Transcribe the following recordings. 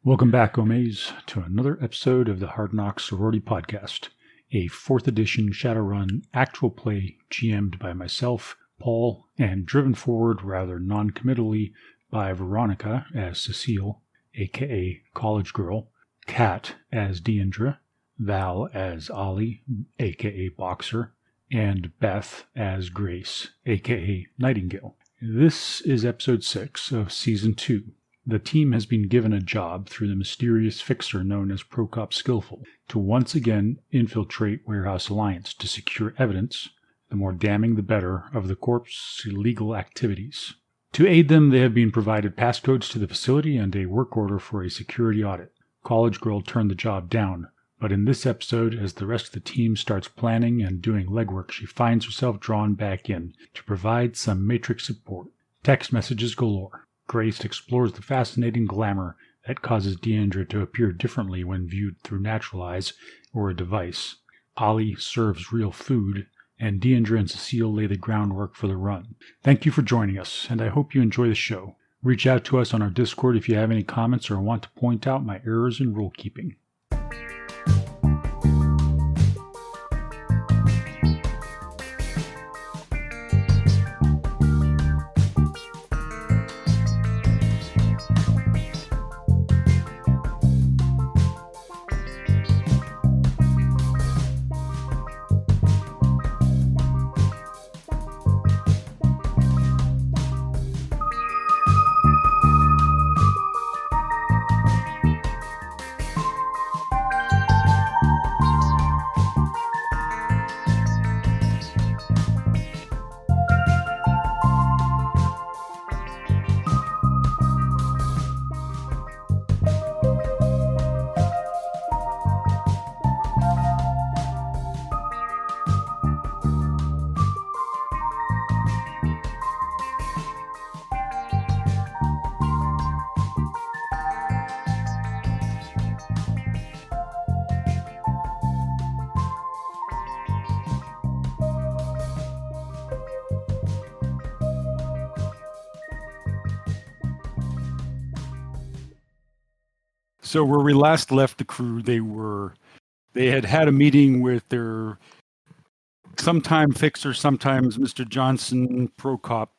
Welcome back, Omaes, to another episode of the Hard Knocks Sorority Podcast, a 4th edition shadowrun actual play GM'd by myself, Paul, and driven forward rather non-committally by Veronika as Cecile, aka College Girl, Kat as Diendre, Val as Ollie, aka Boxer, and Beth as Grace, aka Nightingale. This is episode 6 of season 2. The team has been given a job through the mysterious fixer known as Prokop Skilful to once again infiltrate Warehouse Alliance to secure evidence, the more damning the better, of the Corp's illegal activities. To aid them, they have been provided passcodes to the facility and a work order for a security audit. College Girl turned the job down, but in this episode, as the rest of the team starts planning and doing legwork, she finds herself drawn back in to provide some matrix support. Text messages galore. Grace explores the fascinating glamour that causes Diendre to appear differently when viewed through natural eyes or a device. Ollie serves real food, and Diendre and Cecile lay the groundwork for the run. Thank you for joining us, and I hope you enjoy the show. Reach out to us on our Discord if you have any comments or want to point out my errors in rule keeping. So where we last left the crew, they had had a meeting with their sometime fixer, sometimes Mr. Johnson Prokop,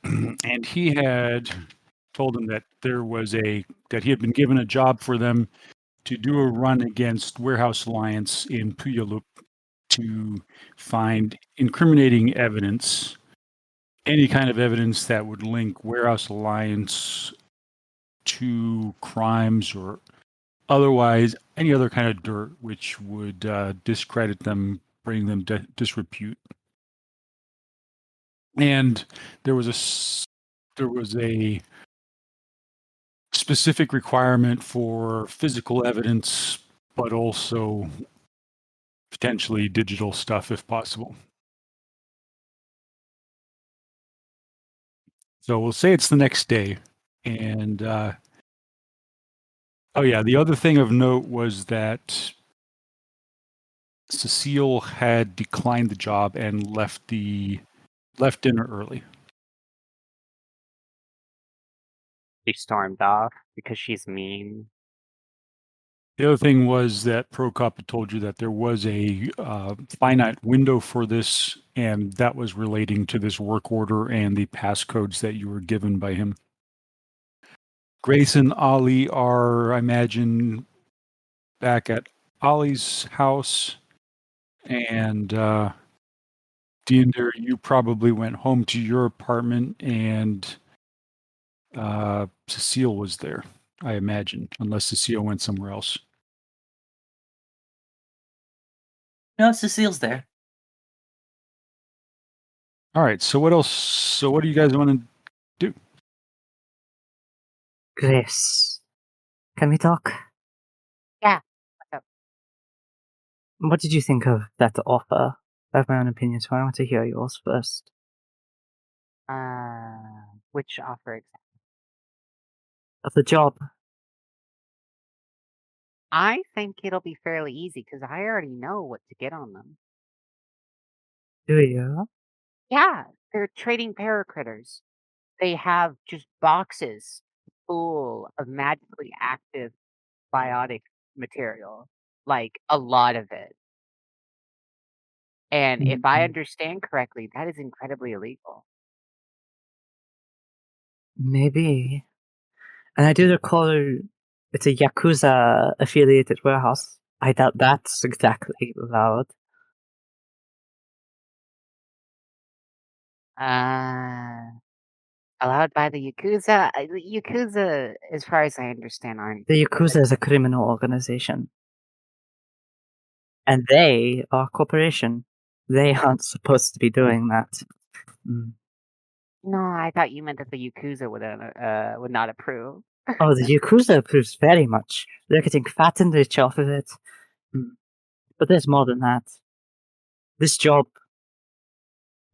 and he had told them that that he had been given a job for them to do a run against Warehouse Alliance in Puyallup to find incriminating evidence, any kind of evidence that would link Warehouse Alliance to crimes or otherwise any other kind of dirt which would discredit them, bring them disrepute. And there was a specific requirement for physical evidence, but also potentially digital stuff if possible. So we'll say it's the next day, and the other thing of note was that Cecile had declined the job and left dinner early. She stormed off because she's mean. The other thing was that Prokop had told you that there was a finite window for this, and that was relating to this work order and the passcodes that you were given by him. Grace and Ollie are, I imagine, back at Ollie's house, and Diendre, you probably went home to your apartment, and Cecile was there, I imagine, unless Cecile went somewhere else. No, Cecile's there. All right, so what else? So what do you guys want to do? Grace, can we talk? Yeah. What's up? What did you think of that offer? I have my own opinion, so I want to hear yours first. Which offer exactly? Of the job. I think it'll be fairly easy because I already know what to get on them. Do you? Yeah, they're trading paracritters. They have just boxes full of magically active biotic material, like a lot of it. And if I understand correctly, that is incredibly illegal. Maybe. And I do recall it's a Yakuza affiliated warehouse. I doubt that's exactly allowed. Allowed by the Yakuza? The Yakuza, as far as I understand, aren't. The Yakuza is a criminal organization. And they are a corporation. They aren't supposed to be doing that. No, I thought you meant that the Yakuza would not approve. Oh, the Yakuza approves very much. They're getting fat and rich off of it. But there's more than that. This job,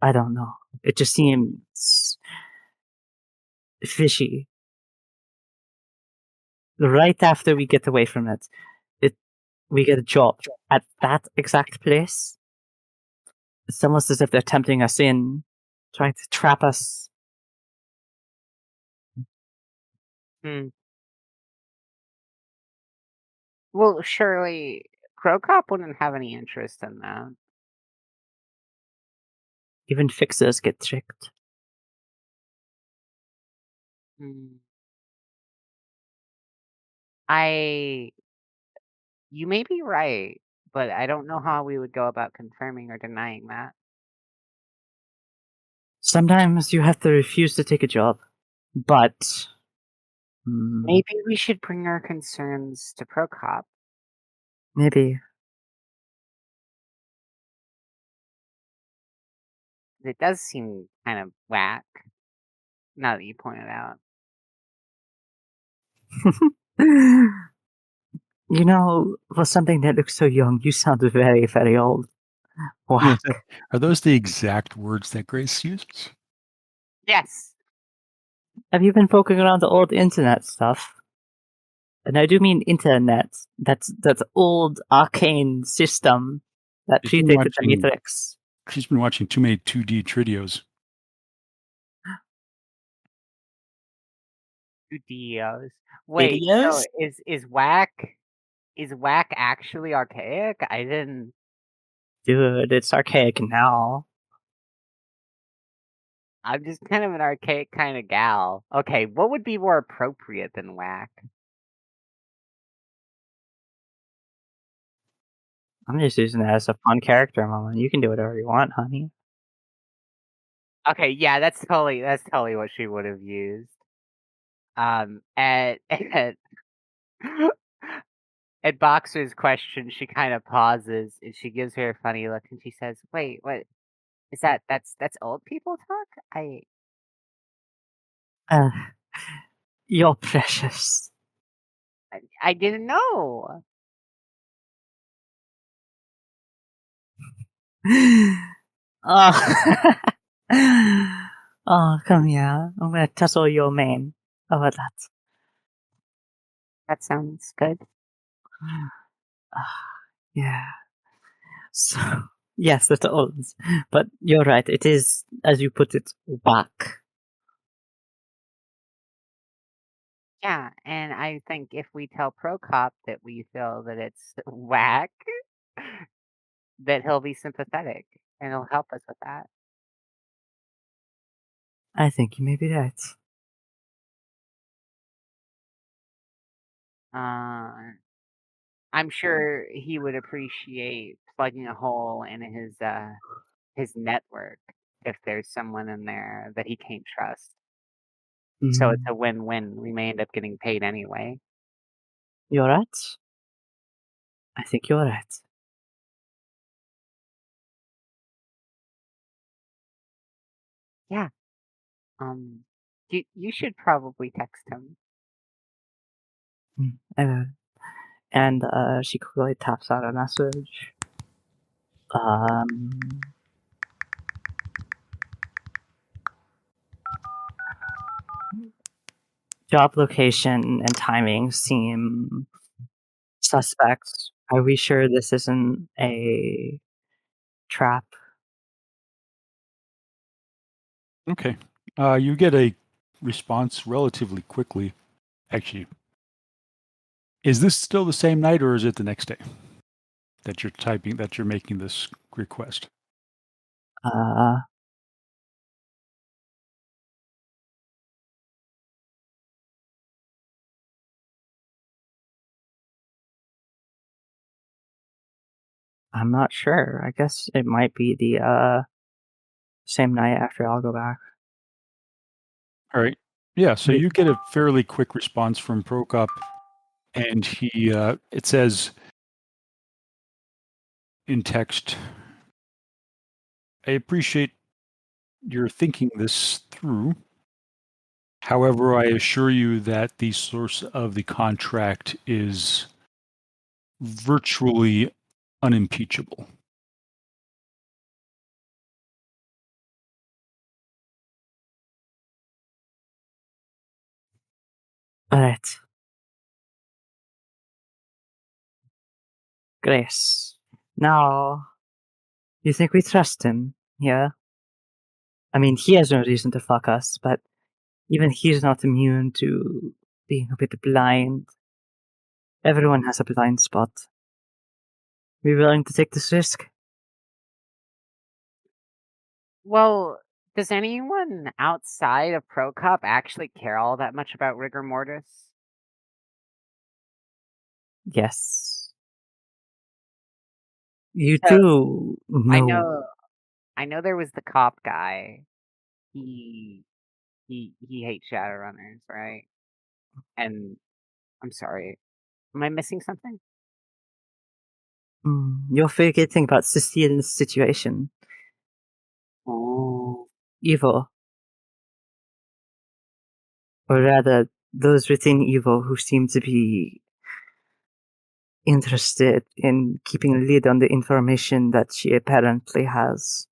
I don't know. It just seems fishy. Right after we get away from it, we get a job at that exact place. It's almost as if they're tempting us in, trying to trap us. Well, surely Prokop wouldn't have any interest in that. Even fixers get tricked. You may be right, but I don't know how we would go about confirming or denying that. Sometimes you have to refuse to take a job, but maybe we should bring our concerns to Prokop. Maybe. It does seem kind of whack, now that you point it out. You know, for something that looks so young, you sound very, very old. Whack. Are those the exact words that Grace uses? Yes. Have you been poking around the old internet stuff? And I do mean internet. That's old arcane system that predated the Matrix. She's been watching too many 2D Tridios. 2Dios. Wait, so is whack actually archaic? I didn't. Dude, it's archaic now. I'm just kind of an archaic kind of gal. Okay, what would be more appropriate than whack? I'm just using it as a fun character moment. You can do whatever you want, honey. Okay, yeah, that's totally what she would have used. At Boxer's question, she kind of pauses and she gives her a funny look and she says, "Wait, what is that? That's old people talk? You're precious. I didn't know." Oh. Oh, come here. I'm gonna tussle your mane. How about that? That sounds good. Yeah. So, yes, that's old. But you're right. It is, as you put it, whack. Yeah, and I think if we tell Prokop that we feel that it's whack, that he'll be sympathetic and he'll help us with that. I think you may be right. I'm sure he would appreciate plugging a hole in his network if there's someone in there that he can't trust. So it's a win-win. We may end up getting paid anyway. You're right. I think you're right. Yeah. You should probably text him. I will. And she quickly taps out a message. Job location and timing seem suspect. Are we sure this isn't a trap? Okay. You get a response relatively quickly. Actually, Is this still the same night, or is it the next day that you're making this request? I'm not sure. I guess it might be the same night after I'll go back. All right. Yeah, so you get a fairly quick response from Prokop, and he it says in text, I appreciate your thinking this through. However, I assure you that the source of the contract is virtually unimpeachable. Alright. Grace. Now, you think we trust him, yeah? I mean, he has no reason to fuck us, but even he's not immune to being a bit blind. Everyone has a blind spot. We willing to take this risk? Well, does anyone outside of Prokop actually care all that much about rigor mortis? Yes. You So, do I know there was the cop guy. He hates shadowrunners, right? And I'm sorry, am I missing something? You're forgetting about Cecile's situation. Oh. Evil. Or rather, those within evil who seem to be interested in keeping a lid on the information that she apparently has.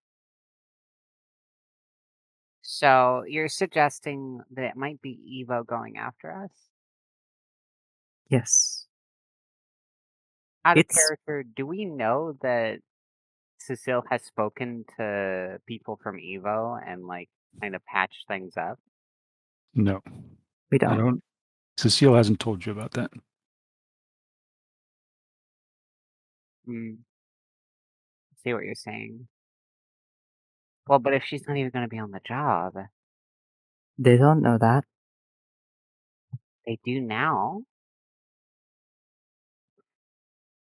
So you're suggesting that it might be Evo going after us? Yes. Out of It's character, do we know that Cecile has spoken to people from Evo and like kind of patched things up? No, we I don't. don't. Cecile hasn't told you about that. I see what you're saying. Well, but if she's not even going to be on the job, They don't know that. they do now.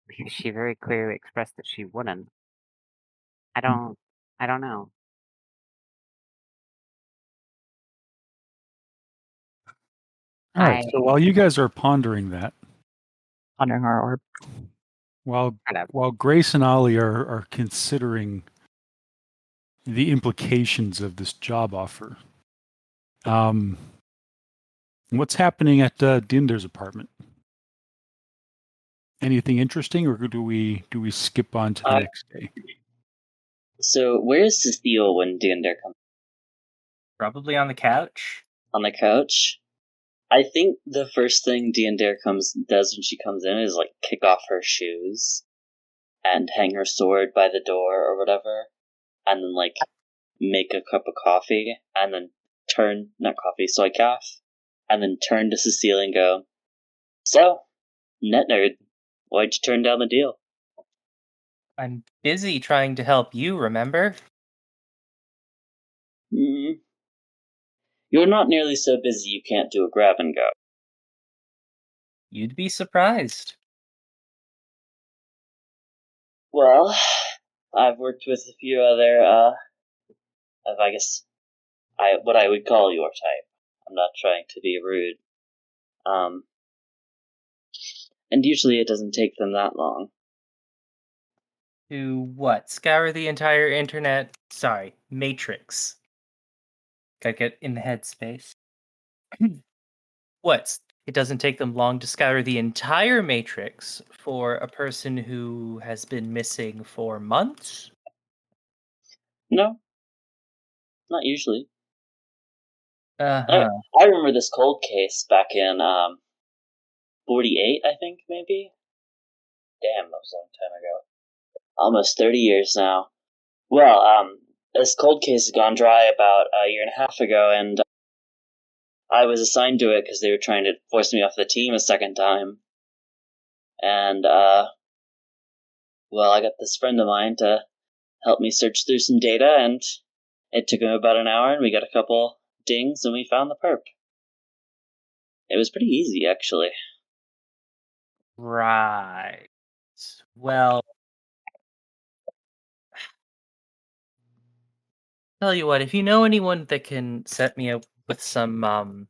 Because she very clearly expressed that she wouldn't. I don't know. All right. So while you guys are pondering that, Pondering our orb. while Grace and Ollie are considering the implications of this job offer, what's happening at Diender's apartment? Anything interesting, or do we skip on to the next day? So where is Cecile when Diendre comes? Probably on the couch. On the couch? I think the first thing Diendre does when she comes in is like kick off her shoes and hang her sword by the door or whatever, and then like make a cup of coffee and then soy calf, and then turn to Cecile and go, "So, net nerd, why'd you turn down the deal?" I'm busy trying to help you, remember? You're not nearly so busy you can't do a grab and go. You'd be surprised. Well, I've worked with a few other, I guess, what I would call your type. I'm not trying to be rude. And usually it doesn't take them that long. To what? Scour the entire internet? Sorry, matrix. Gotta get in the headspace. What? It doesn't take them long to scour the entire matrix for a person who has been missing for months? No. Not usually. Uh-huh. I remember this cold case back in, 48, I think, maybe? Damn, that was a long time ago. Almost 30 years now. Well, this cold case has gone dry about a year and a half ago, and I was assigned to it because they were trying to force me off the team a second time. And, well, I got this friend of mine to help me search through some data, and it took him about an hour, and we got a couple dings, and we found the perp. It was pretty easy, actually. Right. Well, tell you what, if you know anyone that can set me up with some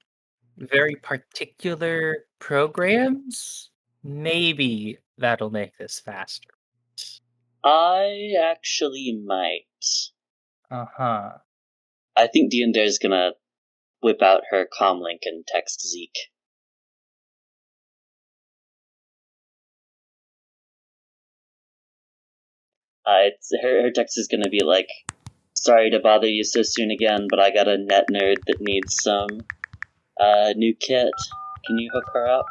very particular programs, maybe that'll make this faster. I actually might. Uh-huh. I think Diendere's gonna whip out her comlink and text Zeke. Her text is gonna be like, sorry to bother you so soon again, but I got a net nerd that needs some new kit. Can you hook her up?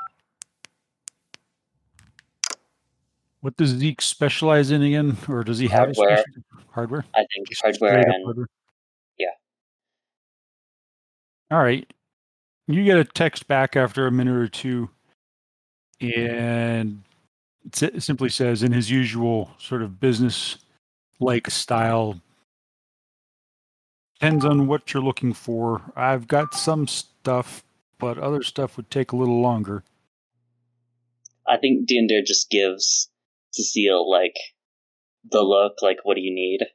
What does Zeke specialize in again? Or does he have Hardware. a special hardware? I think Just hardware straight up and hardware? yeah. All right. You get a text back after a minute or two, and it simply says, in his usual sort of business-like style, depends on what you're looking for. I've got some stuff, but other stuff would take a little longer. I think Diender just gives Cecile like the look, like, what do you need?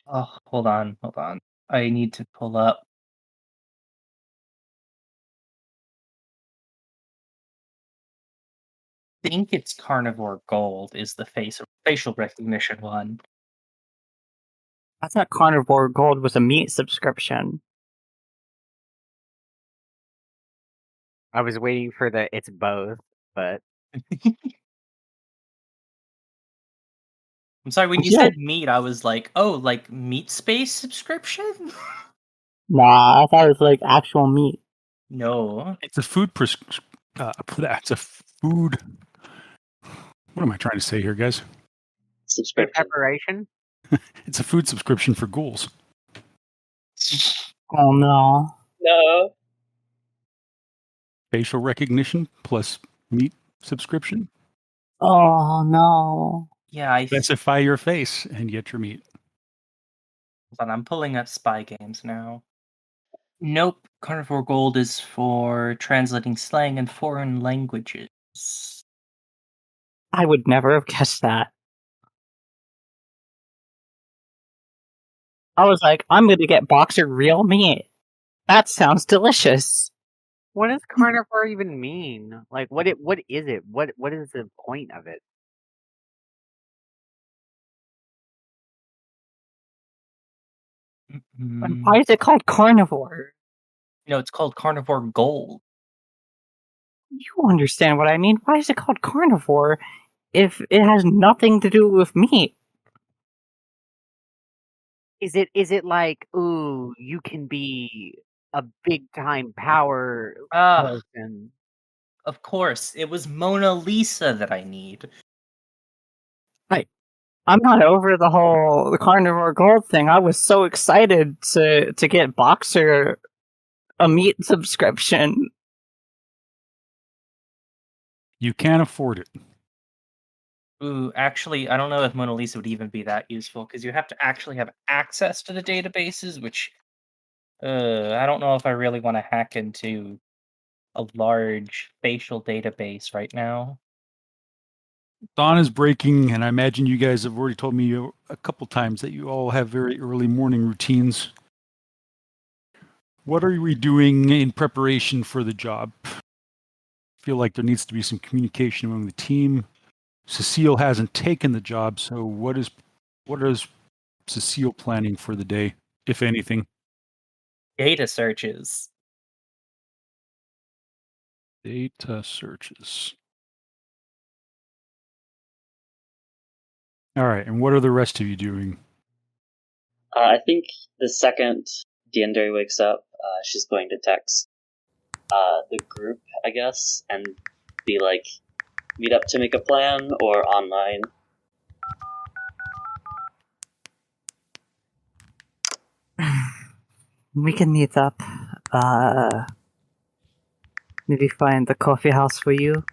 Oh, hold on. I need to pull up. I think it's Carnivore Gold is the facial recognition one. I thought Carnivore Gold was a meat subscription. I was waiting for it's both, but I'm sorry, when you Yeah. said meat, I was like, oh, like meat space subscription? Nah, I thought it was like actual meat. No. It's a food that's a food. What am I trying to say here, guys? food Subscription. preparation. It's a food subscription for ghouls. Oh no. No. Facial recognition plus meat subscription. Oh no. Yeah, I Specify your face and get your meat. Hold on, I'm pulling up spy games now. Nope, Carnivore Gold is for translating slang and foreign languages. I would never have guessed that. I was like, I'm gonna get Boxer real meat. That sounds delicious. What does carnivore even mean? Like, what is it? What is the point of it? And why is it called carnivore? No, it's called Carnivore Gold. You understand what I mean? Why is it called carnivore if it has nothing to do with meat? Is it like, ooh, you can be a big time power person? Of course, it was Mona Lisa that I need. I'm not over the carnivore gold thing. I was so excited to get Boxer a meat subscription. You can't afford it. Ooh, actually, I don't know if Mona Lisa would even be that useful, because you have to actually have access to the databases, which I don't know if I really want to hack into a large facial database right now. Dawn is breaking, and I imagine you guys have already told me a couple times that you all have very early morning routines. What are we doing in preparation for the job? I feel like there needs to be some communication among the team. Cecile hasn't taken the job, so what is Cecile planning for the day, if anything? Data searches. Data searches. All right, and what are the rest of you doing? I think the second Diender wakes up, she's going to text the group, I guess, and be like, meet up to make a plan or online. We can meet up. Maybe find the coffee house for you.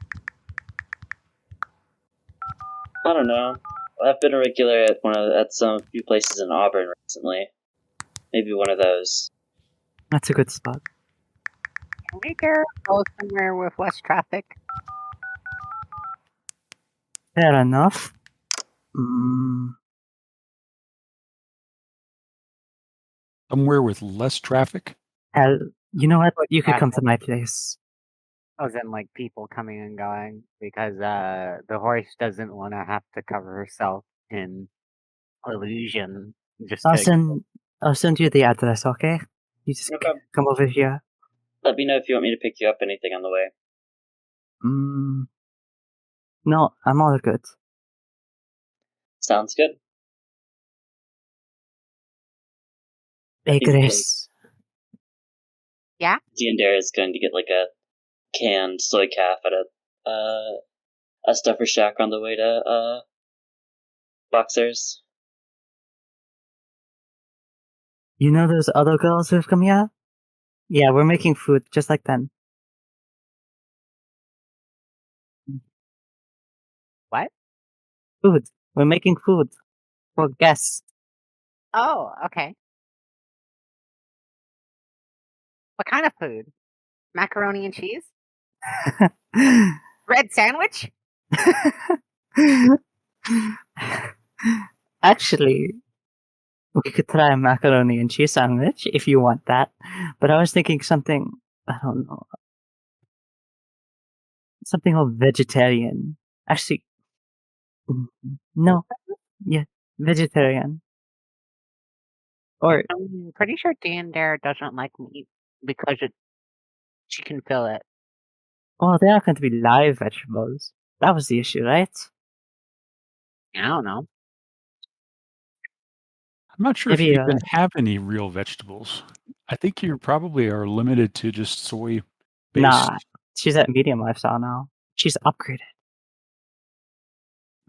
I don't know. I've been a regular at some few places in Auburn recently. Maybe one of those. That's a good spot. Can we go somewhere with less traffic? Fair enough. Mm, Somewhere with less traffic? hell, you know what? Foot You could come to traffic. my place. As in, like, people coming and going, because the horse doesn't want to have to cover herself in illusion. Just I'll to send you the address, okay? You just No problem. come over here. Let me know if you want me to pick you up anything on the way. No, I'm all good. Sounds good. Hey, He's Grace. Diendre is going to get like a canned soy calf at a stuffer shack on the way to Boxers. You know those other girls who've come here? Yeah, we're making food just like them. what? Food. We're making food for guests. Oh, okay. What kind of food? Macaroni and cheese? Bread sandwich? Actually, we could try a macaroni and cheese sandwich if you want that. But I was thinking something, I don't know, something all vegetarian. Actually, no. Yeah, vegetarian. Or, I'm pretty sure Diendre doesn't like meat because she can feel it. well, they are going to be live vegetables. That was the issue, right? I don't know. I'm not sure if Maybe, you even have any real vegetables. I think you probably are limited to just soy based. Nah, she's at medium lifestyle now. She's upgraded.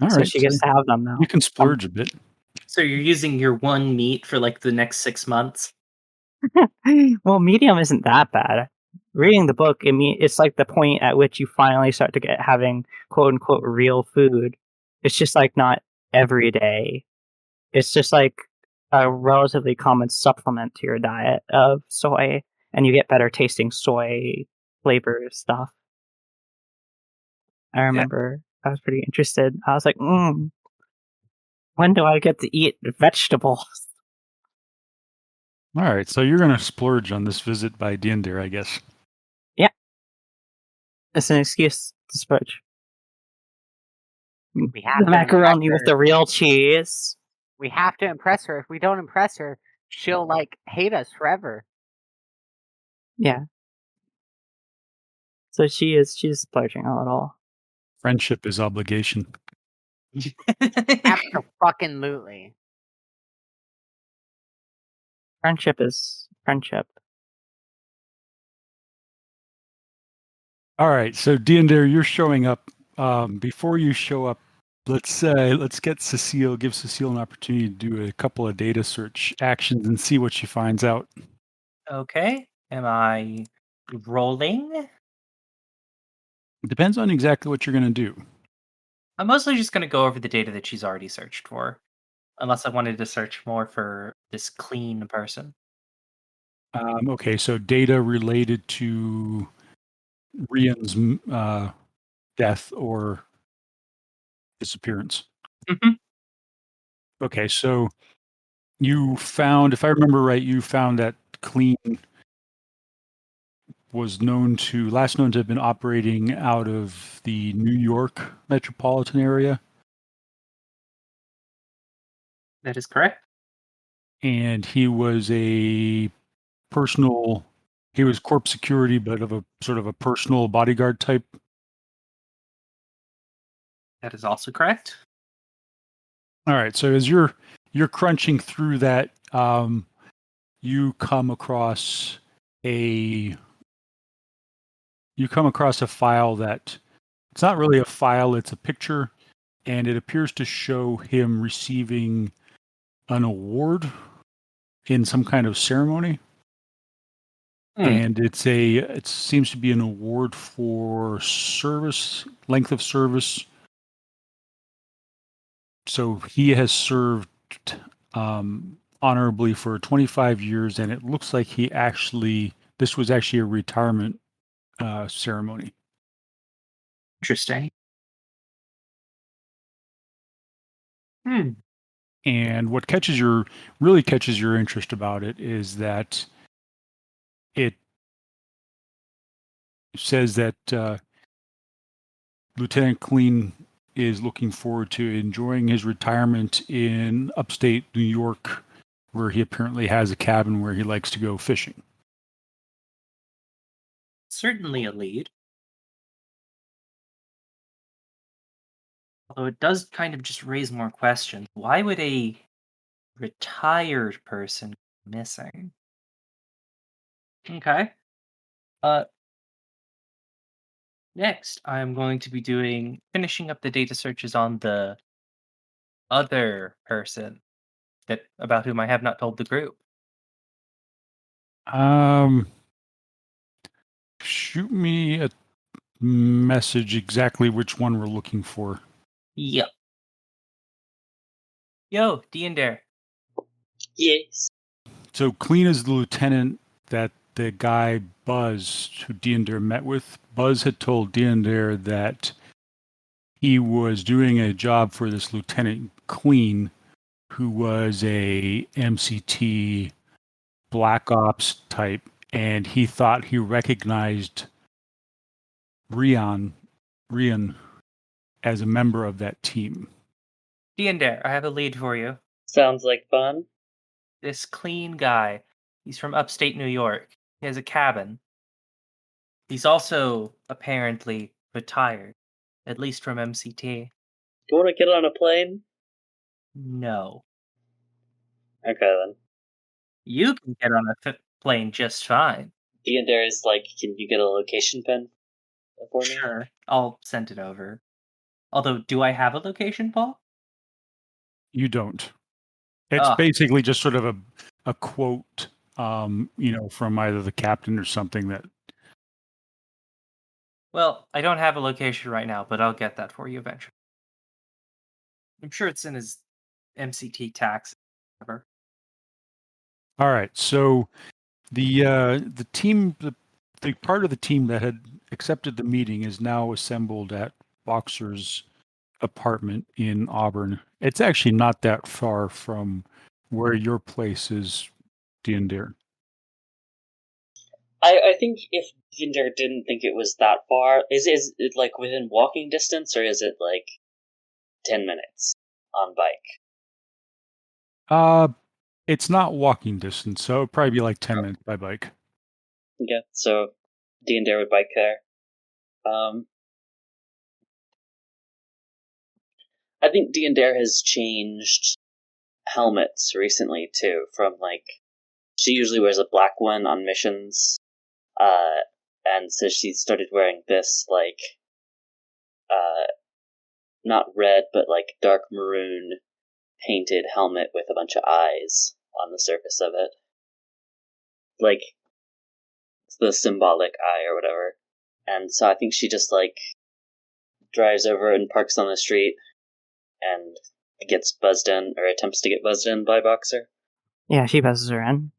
All So right, she gets to have them now. you can splurge a bit. So you're using your one meat for like the next 6 months? Well, medium isn't that bad. Reading the book, it's like the point at which you finally start to get having quote unquote real food. It's just like not every day. It's just like a relatively common supplement to your diet of soy, and you get better tasting soy flavor stuff. I remember I was pretty interested. I was like, when do I get to eat vegetables? All right, so you're going to splurge on this visit by Diendre, I guess. It's an excuse to splurge. We have The to macaroni impress with the her. real cheese. We have to impress her. If we don't impress her, she'll like hate us forever. Yeah. So she's splurging a little. Friendship is obligation. Absolutely. Friendship is friendship. All right, so Diendre, you're showing up. Before you show up, let's get Cecile. Give Cecile an opportunity to do a couple of data search actions and see what she finds out. Okay. Am I rolling? It depends on exactly what you're going to do. I'm mostly just going to go over the data that she's already searched for. Unless I wanted to search more for this clean person. Okay, so data related to Rian's death or disappearance. Mm-hmm. Okay, so you found, if I remember right, you found that Clean was last known to have been operating out of the New York metropolitan area. That is correct. And he was corp security, but of a sort of a personal bodyguard type. That is also correct. All right, so as you're crunching through that, you come across a file that it's not really a file, it's a picture, and it appears to show him receiving an award in some kind of ceremony. And it seems to be an award for length of service So he has served honorably for 25 years, and it looks like this was actually a retirement ceremony. Interesting. And what really catches your interest about it is that it says that Lieutenant Clean is looking forward to enjoying his retirement in upstate New York, where he apparently has a cabin where he likes to go fishing. Certainly a lead. Although it does kind of just raise more questions. Why would a retired person go missing? Okay. Next, I'm going to be finishing up the data searches on the other person about whom I have not told the group. Shoot me a message exactly which one we're looking for. Yep. Yo, Diendre. Yes. So Clean is the lieutenant that the guy Buzz, who Diendre met with. Buzz had told Diendre that he was doing a job for this Lieutenant Clean, who was a MCT Black Ops type, and he thought he recognized Rian as a member of that team. Diendre, I have a lead for you. Sounds like fun. This Clean guy, he's from upstate New York. He has a cabin. He's also apparently retired, at least from MCT. You want to get on a plane? No. Okay, then. You can get on a plane just fine. Diendre is like, can you get a location pin for me? Sure, I'll send it over. Although, do I have a location, Paul? You don't. It's basically just sort of a quote, from either the captain or something that. Well, I don't have a location right now, but I'll get that for you eventually. I'm sure it's in his MCT tax. Whatever. All right, so the team, the part of the team that had accepted the meeting is now assembled at Boxer's apartment in Auburn. It's actually not that far from where your place is, Diendre. I think if Diendre didn't think it was that far, is it like within walking distance, or is it like 10 minutes on bike? It's not walking distance, so it'd probably be like 10 minutes by bike. Yeah, so Diendre would bike there. I think Diendre has changed helmets recently too, from like, she usually wears a black one on missions, and so she started wearing this like, not red, but like dark maroon painted helmet with a bunch of eyes on the surface of it. Like, it's the symbolic eye or whatever. And so I think she just like drives over and parks on the street and gets buzzed in, or attempts to get buzzed in by Boxer. Yeah, she buzzes her in.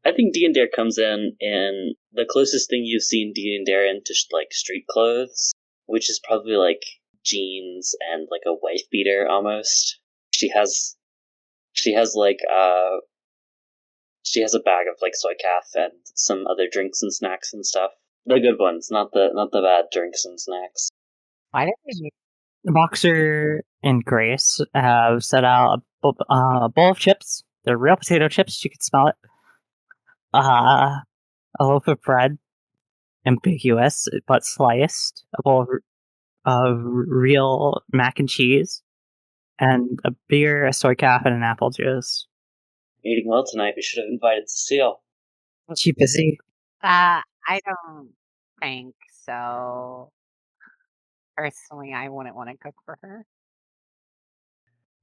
I think Diendre comes in the closest thing you've seen Diendre in to like street clothes, which is probably like jeans and like a wife beater almost. She has like she has a bag of like soy calf and some other drinks and snacks and stuff. The good ones, not the bad drinks and snacks. Why did they make Boxer and Grace have set out a bowl of chips. They're real potato chips. You can smell it. A loaf of bread, ambiguous but sliced. A bowl of real mac and cheese, and a beer, a soy calf, and an apple juice. Eating well tonight. We should have invited Cecile. Is she busy? I don't think so. Personally, I wouldn't want to cook for her.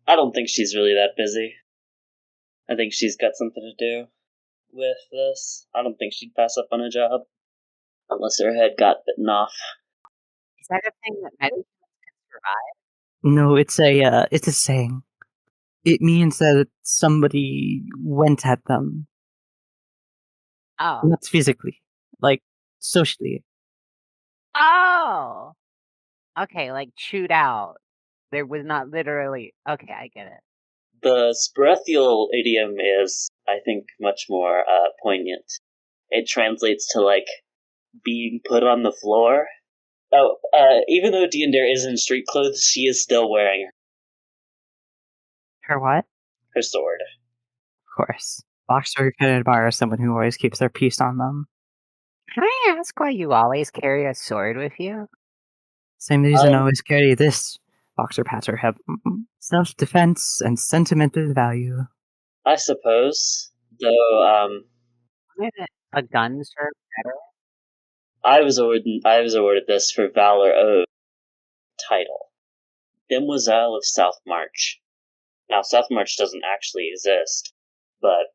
I don't think she's really that busy. I think she's got something to do with this. I don't think she'd pass up on a job unless her head got bitten off. Is that a thing that medicines can survive? No, it's a saying. It means that somebody went at them. Oh. Not physically, like socially. Oh! Okay, like chewed out. There was not literally... Okay, I get it. The Sperthial idiom is, I think, much more poignant. It translates to, like, being put on the floor. Oh, even though Diendre is in street clothes, she is still wearing Her what? her sword. Of course. Boxer can admire someone who always keeps their piece on them. Can I ask why you always carry a sword with you? Same reason I always carry this. Boxer patter have self-defense and sentimental value. I suppose. Though, Wouldn't a gun serve better? I was awarded this for Valor Ode title. Demoiselle of South March. Now, South March doesn't actually exist, but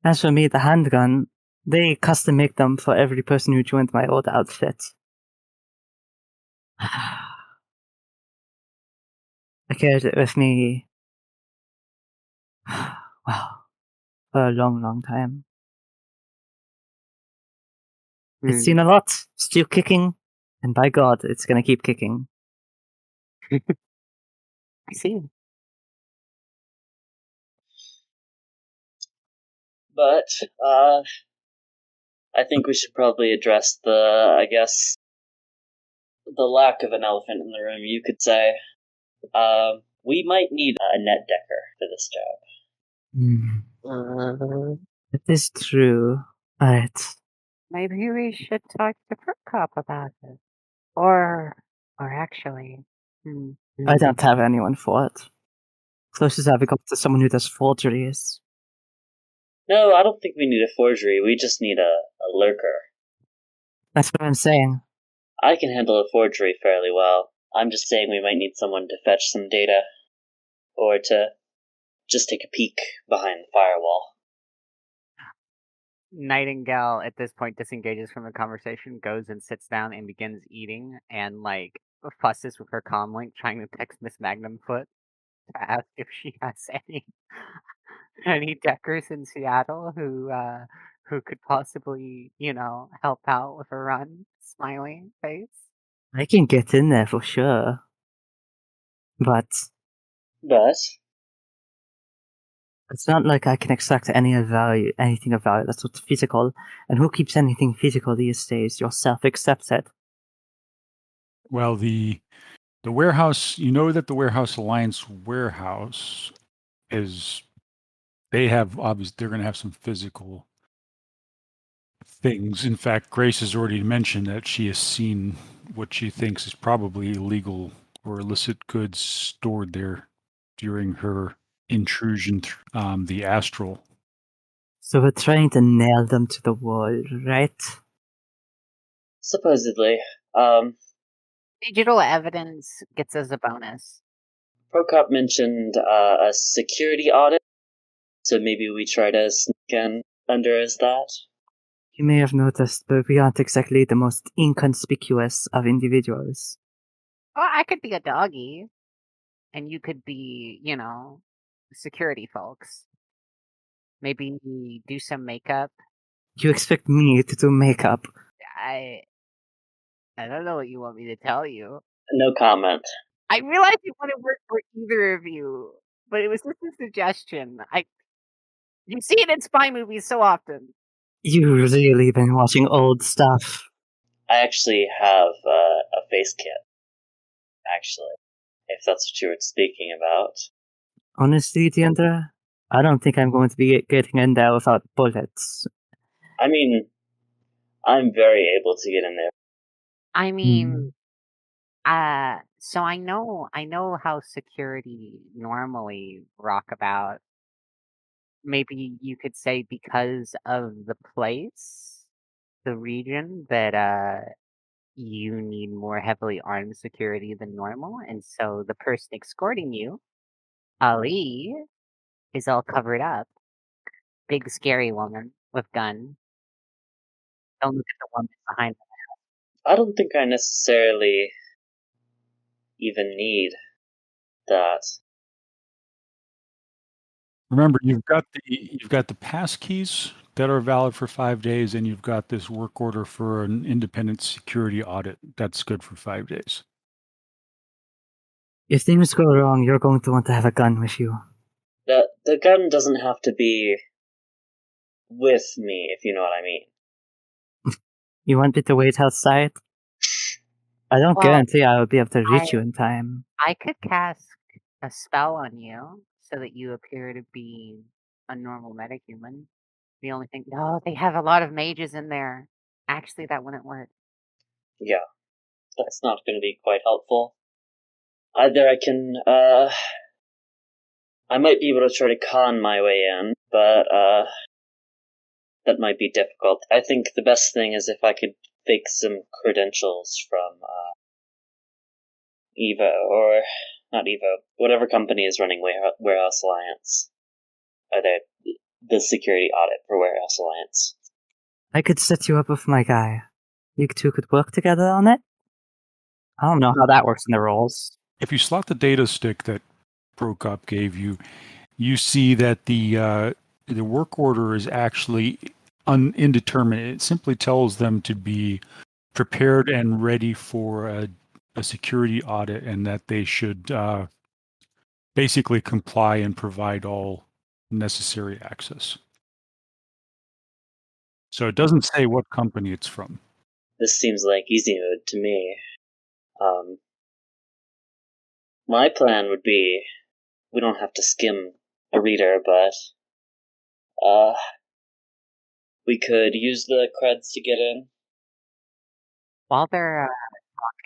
As for me, the handgun, they custom make them for every person who joined my old outfit. I carried it with me, well, for a long, long time. It's seen a lot, still kicking, and by God, it's gonna keep kicking. I see. But, I think we should probably address the lack of an elephant in the room, you could say. We might need a net decker for this job. It is true. Alright. Maybe we should talk to Prokop about it. Or actually... I don't have anyone for it. Closest I've got to someone who does forgeries. No, I don't think we need a forgery. We just need a lurker. That's what I'm saying. I can handle a forgery fairly well. I'm just saying we might need someone to fetch some data. Or to just take a peek behind the firewall. Nightingale, at this point, disengages from the conversation, goes and sits down and begins eating, and, like, fusses with her comlink, trying to text Miss Magnumfoot to ask if she has any deckers in Seattle who could possibly, help out with a run. Smiling face. I can get in there for sure. But it's not like I can extract anything of value that's what's physical. And who keeps anything physical these days? Yourself accepted. Well, the warehouse, you know that the Warehouse Alliance warehouse is, they're going to have some physical things. In fact, Grace has already mentioned that she has seen what she thinks is probably illegal or illicit goods stored there during her intrusion through the astral. So we're trying to nail them to the wall, right? Supposedly. Digital evidence gets us a bonus. Prokop mentioned a security audit, so maybe we try to sneak in under as that. You may have noticed, but we aren't exactly the most inconspicuous of individuals. Well, I could be a doggy, and you could be, security folks. Maybe do some makeup. You expect me to do makeup? I don't know what you want me to tell you. No comment. I realize it wouldn't work for either of you, but it was just a suggestion. You see it in spy movies so often. You've really been watching old stuff. I actually have a face kit. Actually, if that's what you were speaking about. Honestly, Diendre, I don't think I'm going to be getting in there without bullets. I mean, I'm very able to get in there. I mean, so I know how security normally rock about. Maybe you could say because of the place, the region, that you need more heavily armed security than normal, and so the person escorting you, Ali, is all covered up. Big scary woman with gun. Don't look at the woman behind her. I don't think I necessarily even need that. Remember, you've got the pass keys that are valid for 5 days, and you've got this work order for an independent security audit that's good for 5 days. If things go wrong, you're going to want to have a gun with you. The gun doesn't have to be with me, if you know what I mean. You want me to wait outside? I don't Well, guarantee I will be able to reach you in time. I could cast a spell on you so that you appear to be a normal metahuman. The only thing, no, they have a lot of mages in there. Actually, that wouldn't work. Yeah, that's not going to be quite helpful. Either I can, I might be able to try to con my way in, but, that might be difficult. I think the best thing is if I could fake some credentials from, Evo, or not Evo, whatever company is running Warehouse Alliance. Or the security audit for Warehouse Alliance. I could set you up with my guy. You two could work together on it. I don't know how that works in the roles. If you slot the data stick that Prokop gave you, you see that the work order is actually indeterminate. It simply tells them to be prepared and ready for a security audit, and that they should basically comply and provide all necessary access. So it doesn't say what company it's from. This seems like easy mode to me. My plan would be, we don't have to skim a reader, but we could use the creds to get in. While they're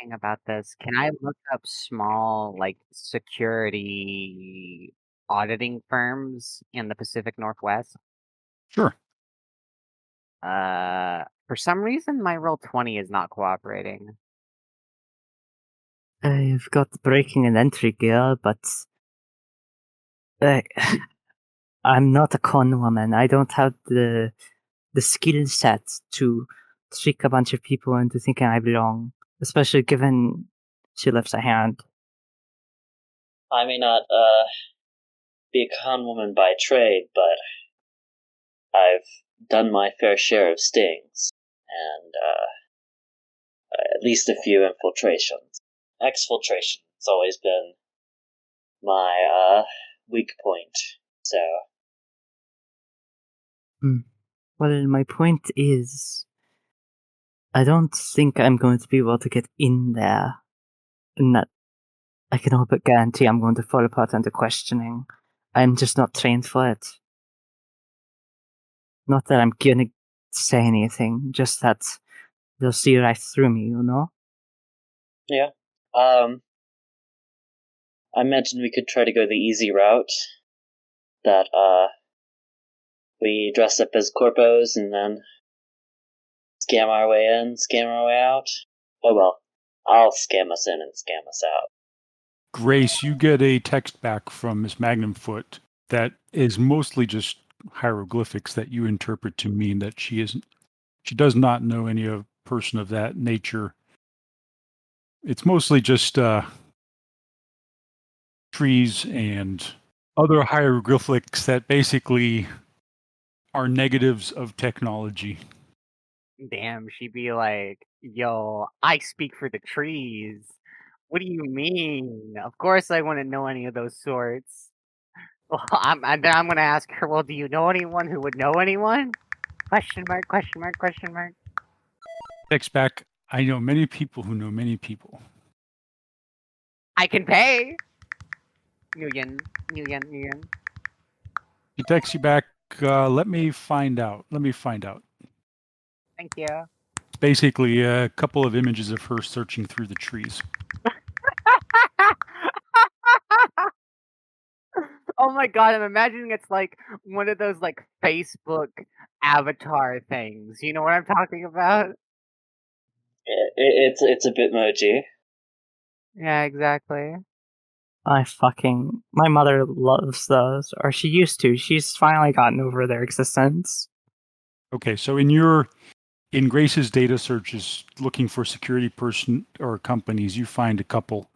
talking about this, can I look up small, security auditing firms in the Pacific Northwest? Sure. For some reason, my roll 20 is not cooperating. I've got breaking and entry gear, but I'm not a con woman. I don't have the skill set to trick a bunch of people into thinking I belong, especially given she lifts a hand. I may not be a con woman by trade, but I've done my fair share of stings, and at least a few infiltrations. Exfiltration has always been my weak point, so... Well, my point is, I don't think I'm going to be able to get in there, and that I can all but guarantee I'm going to fall apart under questioning. I'm just not trained for it. Not that I'm gonna say anything, just that they'll see right through me, you know? Yeah. I imagine we could try to go the easy route. That, we dress up as corpos and then scam our way in, scam our way out. Oh well, I'll scam us in and scam us out. Grace, you get a text back from Miss Magnumfoot that is mostly just hieroglyphics that you interpret to mean that she does not know any person of that nature. It's mostly just trees and other hieroglyphics that basically are negatives of technology. Damn, she'd be like, yo, I speak for the trees. What do you mean? Of course I wouldn't know any of those sorts. Well, I'm going to ask her, well, do you know anyone who would know anyone? Question mark, question mark, question mark. Text back, I know many people who know many people. I can pay. New yen. He texts you back, let me find out. Thank you. Basically, a couple of images of her searching through the trees. Oh my god, I'm imagining it's like one of those Facebook avatar things. You know what I'm talking about? It's a Bitmoji. Yeah, exactly. My mother loves those, or she used to. She's finally gotten over their existence. Okay, so in Grace's data searches, looking for security person or companies, you find a couple.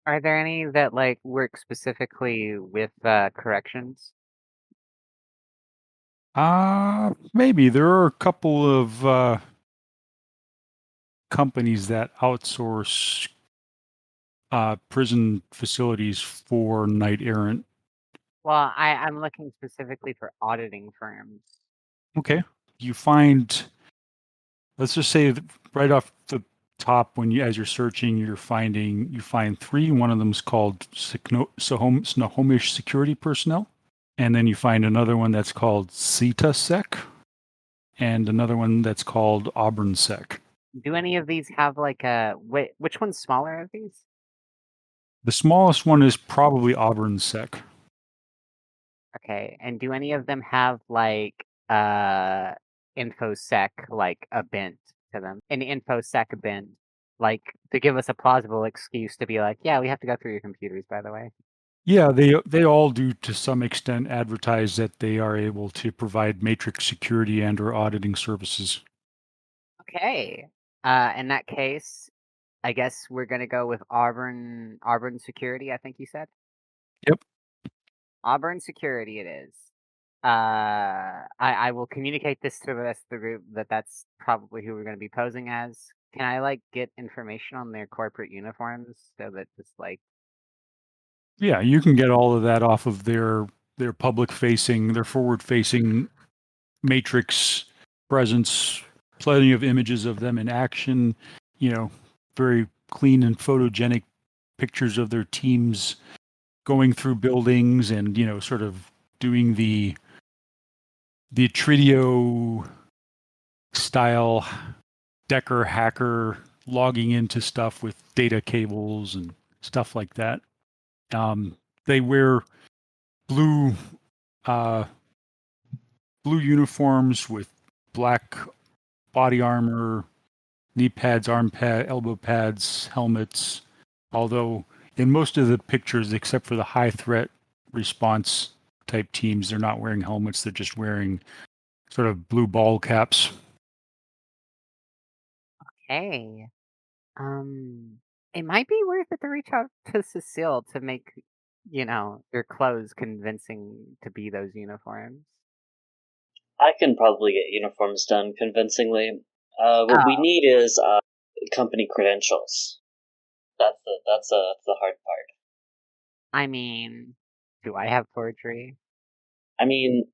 Are there any that work specifically with corrections? Maybe. There are a couple of companies that outsource prison facilities for knight errant. Well, I'm looking specifically for auditing firms. Okay. You find, let's just say right off the top, as you're searching, you find three. One of them is called Snohomish Security Personnel. And then you find another one that's called CETA-Sec, and another one that's called Auburn Sec. Do any of these have like a which one's smaller of these? The smallest one is probably Auburn Sec. Okay, and do any of them have like infosec, like a bent to them? An infosec bent, like to give us a plausible excuse to be like, yeah, we have to go through your computers, by the way. Yeah, they all do to some extent advertise that they are able to provide matrix security and or auditing services. Okay. In that case, I guess we're gonna go with Auburn Security, I think you said. Yep. Auburn Security it is. I will communicate this to the rest of the group that's probably who we're gonna be posing as. Can I like get information on their corporate uniforms so that it's like Yeah, you can get all of that off of their forward-facing matrix presence, plenty of images of them in action, very clean and photogenic pictures of their teams going through buildings and, sort of doing the Tridio style Decker hacker logging into stuff with data cables and stuff like that. They wear blue uniforms with black body armor, knee pads, arm pad, elbow pads, helmets. Although in most of the pictures, except for the high threat response type teams, they're not wearing helmets. They're just wearing sort of blue ball caps. hey. It might be worth it to reach out to Cecile to make, your clothes convincing to be those uniforms. I can probably get uniforms done convincingly. What we need is company credentials. That's the hard part. I mean, do I have forgery? I mean,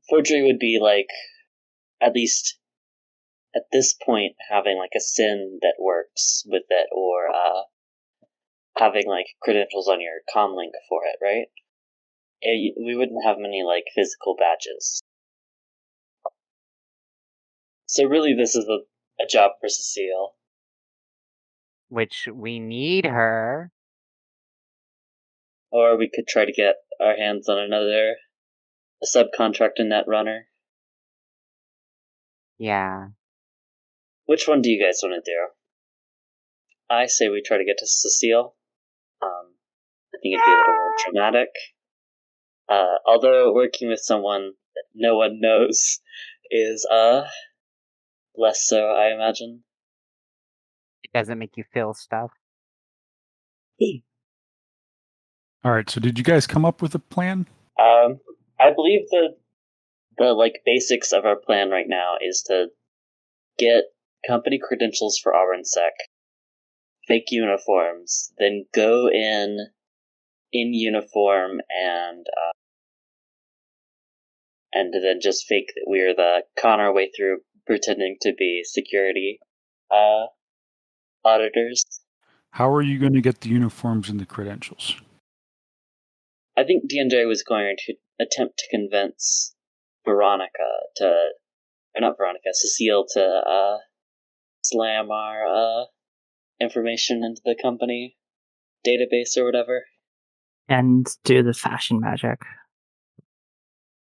forgery would be like, at least at this point, having like a SIN that works with it, or having like credentials on your comlink for it, right? We wouldn't have many like physical badges. So really, this is a job for Cecile. Which we need her. Or we could try to get our hands on a subcontract netrunner. Yeah. Which one do you guys want to do? I say we try to get to Cecile. I think it'd be a little more dramatic. Although working with someone that no one knows is less so, I imagine. It doesn't make you feel stuff. All right. So did you guys come up with a plan? I believe the like basics of our plan right now is to get company credentials for Auburn Sec, fake uniforms, then go in uniform and then just fake that we're con our way through pretending to be security auditors. How are you going to get the uniforms and the credentials? I think Diendre was going to attempt to convince Cecile to slam our information into the company database or whatever. And do the fashion magic.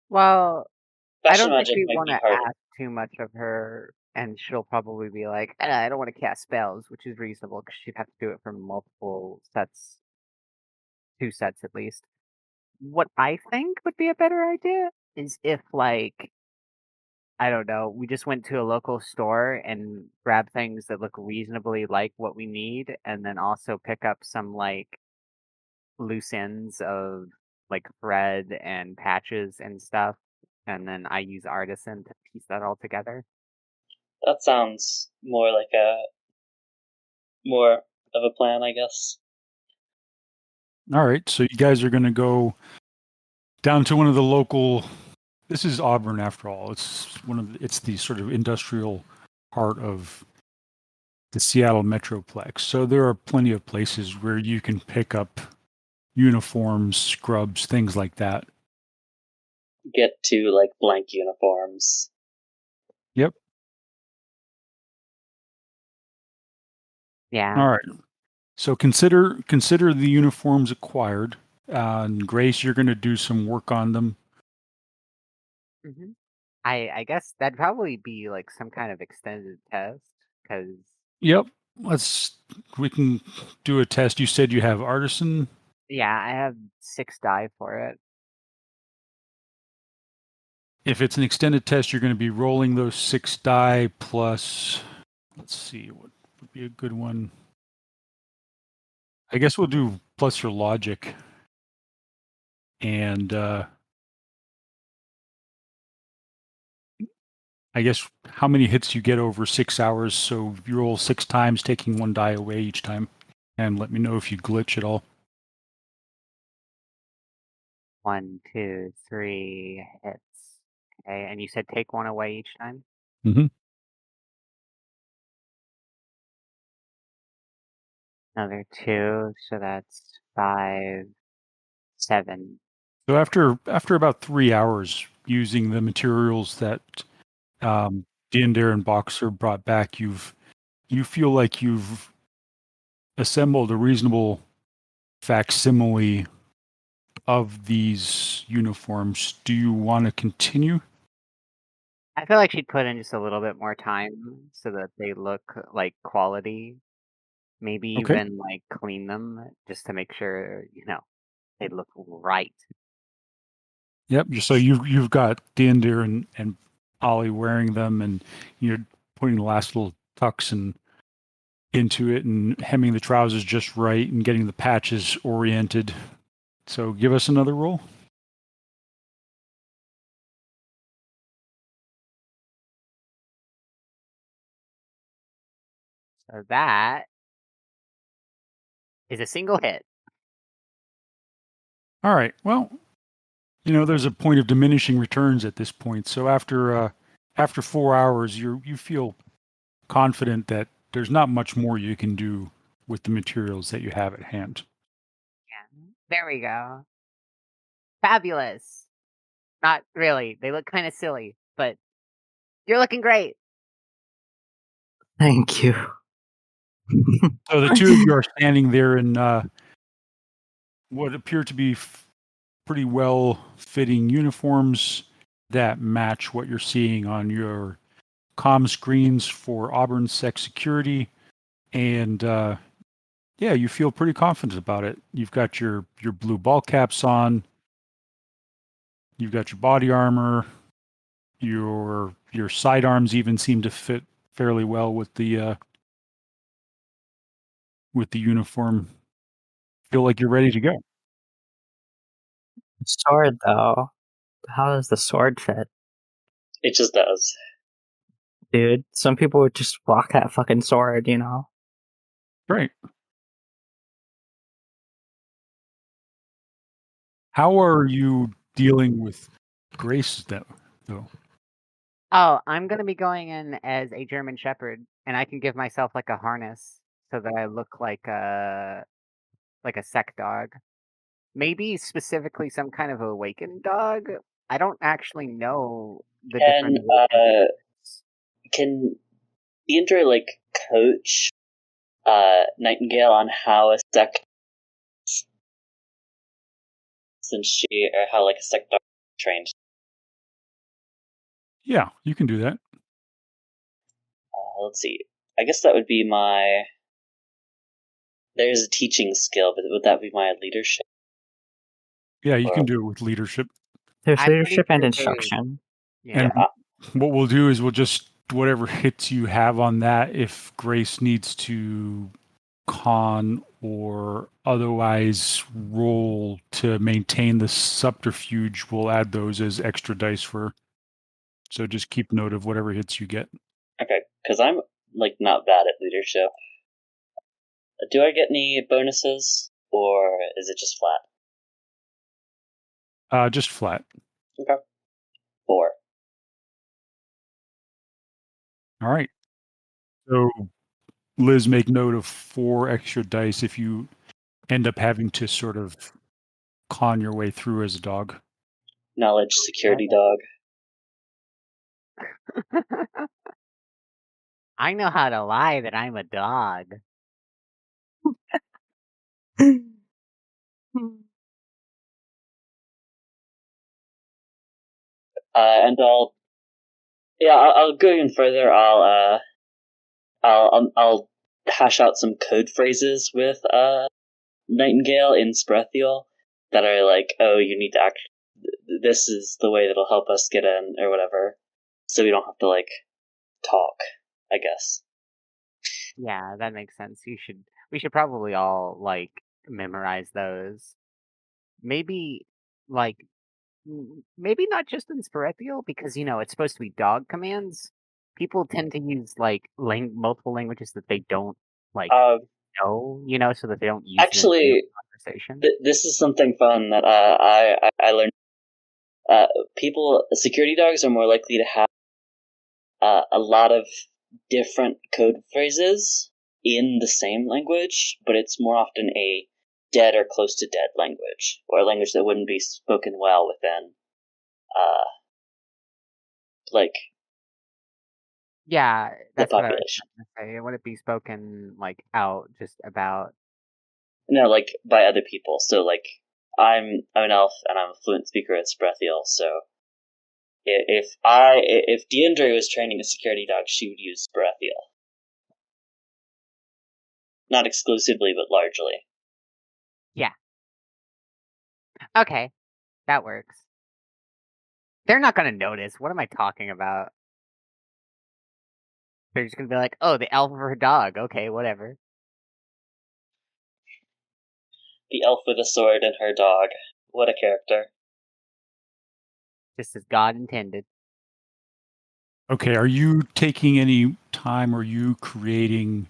Well, Fashion I don't magic think we might want be to hard. ask too much of her, and she'll probably be like, I don't want to cast spells, which is reasonable because she'd have to do it from multiple sets, 2 sets at least. What I think would be a better idea is if, like, I don't know, we just went to a local store and grab things that look reasonably like what we need, and then also pick up some, like, loose ends of, like, thread and patches and stuff, and then I use artisan to piece that all together. That sounds more of a plan, I guess. All right, so you guys are going to go down to one of the local. This is Auburn, after all. It's the sort of industrial part of the Seattle Metroplex. So there are plenty of places where you can pick up uniforms, scrubs, things like that. Get to blank uniforms. Yep. Yeah. All right. So consider the uniforms acquired. And Grace, you're going to do some work on them. Mm-hmm. I guess that'd probably be some kind of extended test, because Yep. We can do a test. You said you have artisan. yeah, I have 6 die for it. If it's an extended test, you're going to be rolling those 6 die plus, let's see, what would be a good one? I guess we'll do plus your logic. And I guess how many hits you get over 6 hours. So you roll 6 times, taking 1 die away each time. And let me know if you glitch at all. 1, 2, 3 hits. Okay, and you said take 1 away each time? Mm-hmm. Another 2, so that's 5, 7. So after about 3 hours using the materials that Diendre and Boxer brought back, you feel like you've assembled a reasonable facsimile of these uniforms. Do you want to continue? I feel like she'd put in just a little bit more time so that they look like quality. Maybe Okay. even clean them just to make sure, they look right. Yep. So you've got Diendre and Ollie wearing them, and you're putting the last little tucks into it and hemming the trousers just right and getting the patches oriented. So give us another roll. So that is a single hit. All right. Well, there's a point of diminishing returns at this point. So after 4 hours, you feel confident that there's not much more you can do with the materials that you have at hand. Yeah. There we go. Fabulous. Not really. They look kind of silly, but you're looking great. Thank you. So the two of you are standing there in what appear to be pretty well-fitting uniforms that match what you're seeing on your comm screens for Auburn Sec Security, and yeah, you feel pretty confident about it. You've got your blue ball caps on. You've got your body armor. Your sidearms even seem to fit fairly well with the uniform. Feel like you're ready to go. Sword, though. How does the sword fit? It just does. Dude, some people would just rock that fucking sword, Right. How are you dealing with Grace, though? Oh, I'm going to be going in as a German Shepherd, and I can give myself a harness so that I look like a sec dog. Maybe specifically some kind of awakened dog. I don't actually know the different. Can Diendre coach Nightingale on how a sec, since how a sec dog is trained? Yeah, you can do that. Let's see. I guess that would be my. There's a teaching skill, but would that be my leadership? Yeah, you can do it with leadership. There's I'm pretty leadership and sure instruction. Yeah. And what we'll do is we'll just, whatever hits you have on that, if Grace needs to con or otherwise roll to maintain the subterfuge, we'll add those as extra dice for. So just keep note of whatever hits you get. Okay, because I'm not bad at leadership. Do I get any bonuses, or is it just flat? Just flat. Okay. 4. All right. So, Liz, make note of 4 extra dice if you end up having to sort of con your way through as a dog. Knowledge security dog. I know how to lie that I'm a dog. And I'll go even further. I'll hash out some code phrases with Nightingale in Sprethiel that are like, oh, you need to act. This is the way that'll help us get in, or whatever, so we don't have to talk. I guess. Yeah, that makes sense. We should probably all memorize those. Maybe maybe not just in Spirithial, because it's supposed to be dog commands. People tend to use multiple languages that they don't know, so that they don't use actually it in conversation. This is something fun that I learned. Security dogs are more likely to have a lot of different code phrases in the same language, but it's more often a dead or close to dead language, or a language that wouldn't be spoken well within Yeah, the that's what I was population. going to say. It wouldn't be spoken out just about. No, by other people. So I'm an elf and I'm a fluent speaker at Sprethiel, so if Diendre was training a security dog, she would use Sprethiel. Not exclusively, but largely. Yeah. Okay, that works. They're not going to notice. What am I talking about? They're just going to be like, oh, the elf of her dog. Okay, whatever. The elf with a sword and her dog. What a character. Just as God intended. Okay, are you taking any time? Are you creating